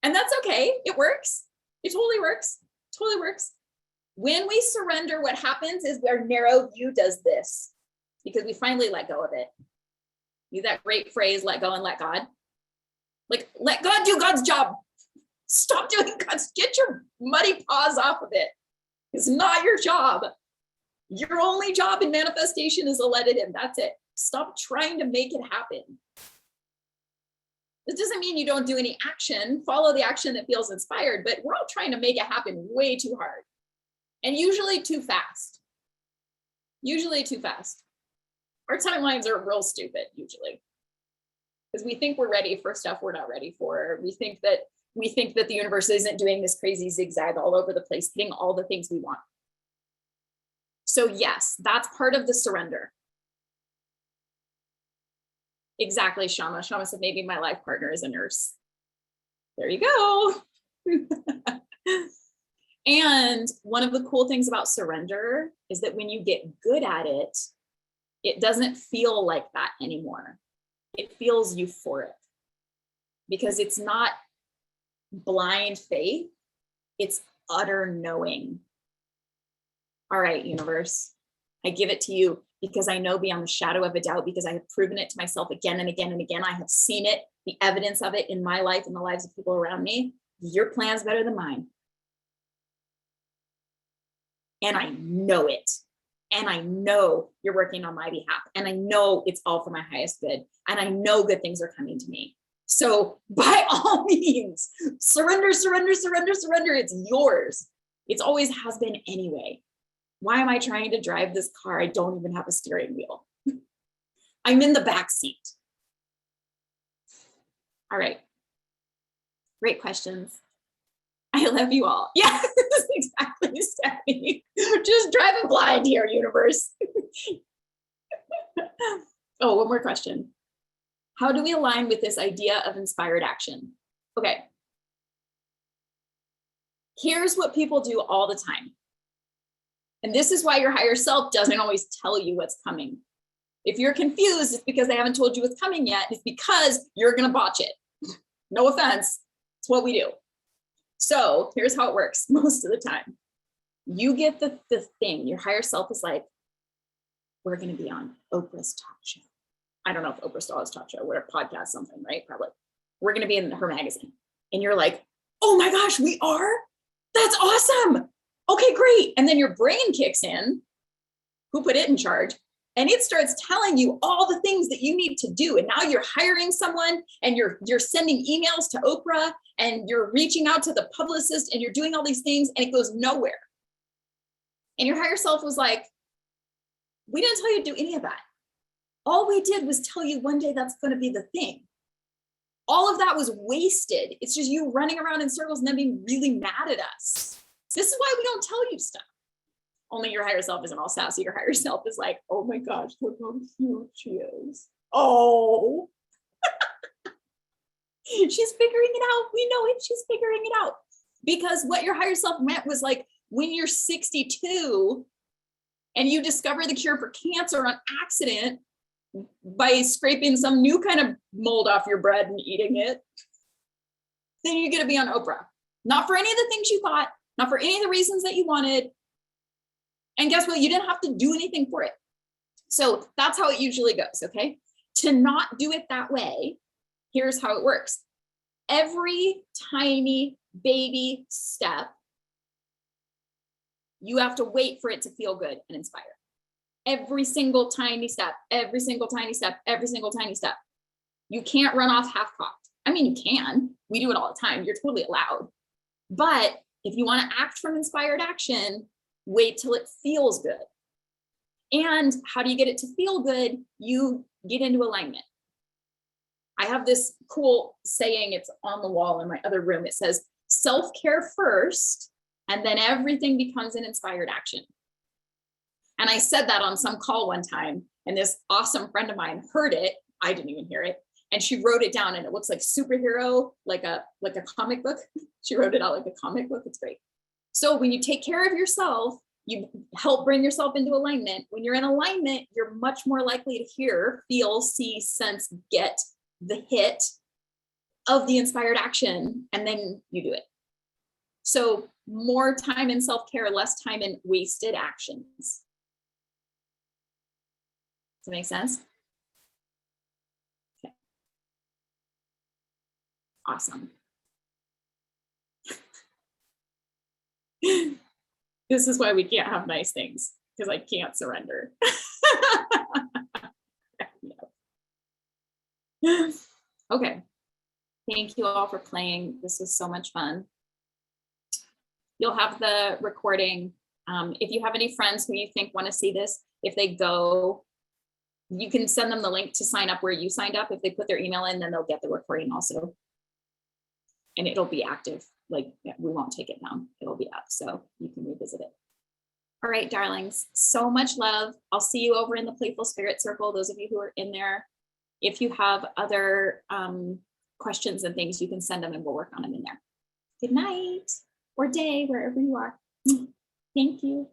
And that's okay. It works. It totally works. Totally works. When we surrender, what happens is our narrow view does this because we finally let go of it. Use that great phrase, let go and let God. Like, let God do God's job. Stop doing God's, get your muddy paws off of it. It's not your job. Your only job in manifestation is to let it in. That's it. Stop trying to make it happen. This doesn't mean you don't do any action. Follow the action that feels inspired, but we're all trying to make it happen way too hard. And usually too fast. Usually too fast. Our timelines are real stupid, usually. Because we think we're ready for stuff we're not ready for. We think that the universe isn't doing this crazy zigzag all over the place, hitting all the things we want. So yes, that's part of the surrender. Exactly, Shama. Shama said, maybe my life partner is a nurse. There you go. And one of the cool things about surrender is that when you get good at it, it doesn't feel like that anymore. It feels euphoric because it's not blind faith, it's utter knowing. All right, universe, I give it to you because I know beyond the shadow of a doubt, because I have proven it to myself again and again and again. I have seen it, the evidence of it in my life and the lives of people around me. Your plan's better than mine. And I know it. And I know you're working on my behalf. And I know it's all for my highest good. And I know good things are coming to me. So by all means, surrender, surrender, surrender, surrender. It's yours. It always has been anyway. Why am I trying to drive this car? I don't even have a steering wheel. I'm in the back seat. All right. Great questions. I love you all. Yeah, exactly, Stephanie. Just driving blind here, universe. Oh, one more question. How do we align with this idea of inspired action? Okay. Here's what people do all the time. And this is why your higher self doesn't always tell you what's coming. If you're confused, it's because they haven't told you what's coming yet. It's because you're going to botch it. No offense. It's what we do. So here's how it works most of the time. You get the thing. Your higher self is like, we're going to be on Oprah's talk show. I don't know if Oprah still has talk show, whatever, podcast, something, right? Probably. We're going to be in her magazine. And you're like, oh my gosh, we are? That's awesome. Okay, great. And then your brain kicks in, who put it in charge, and it starts telling you all the things that you need to do. And now you're hiring someone and you're sending emails to Oprah and you're reaching out to the publicist and you're doing all these things and it goes nowhere. And your higher self was like, we didn't tell you to do any of that. All we did was tell you one day that's going to be the thing. All of that was wasted. It's just you running around in circles and then being really mad at us. This is why we don't tell you stuff. Only your higher self isn't all sassy. Your higher self is like, oh my gosh, look how cute she is. Oh. She's figuring it out. We know it. She's figuring it out. Because what your higher self meant was like, when you're 62 and you discover the cure for cancer on accident by scraping some new kind of mold off your bread and eating it, then you're going to be on Oprah. Not for any of the things you thought, not for any of the reasons that you wanted. And guess what? You didn't have to do anything for it. So that's how it usually goes, okay? To not do it that way, here's how it works. Every tiny baby step, you have to wait for it to feel good and inspire. Every single tiny step, every single tiny step, every single tiny step. You can't run off half-cocked. I mean, you can. We do it all the time. You're totally allowed. But if you want to act from inspired action, wait till it feels good. And how do you get it to feel good? You get into alignment. I have this cool saying, it's on the wall in my other room. It says, self-care first, and then everything becomes an inspired action. And I said that on some call one time, and this awesome friend of mine heard it. I didn't even hear it. And she wrote it down, and it looks like superhero, like a comic book. She wrote it out like a comic book. It's great. So when you take care of yourself, you help bring yourself into alignment. When you're in alignment, you're much more likely to hear, feel, see, sense, get the hit of the inspired action, and then you do it. So more time in self-care, less time in wasted actions. Does that make sense? Okay. Awesome. This is why we can't have nice things, because I can't surrender. Okay. Thank you all for playing. This was so much fun. You'll have the recording. If you have any friends who you think want to see this, if they go, you can send them the link to sign up where you signed up. If they put their email in, then they'll get the recording also. And it'll be active. Like, we won't take it down. It'll be up, so you can revisit it. All right, darlings, so much love. I'll see you over in the Playful Spirit Circle, those of you who are in there. If you have other questions and things, you can send them and we'll work on them in there. Good night or day, wherever you are. Thank you.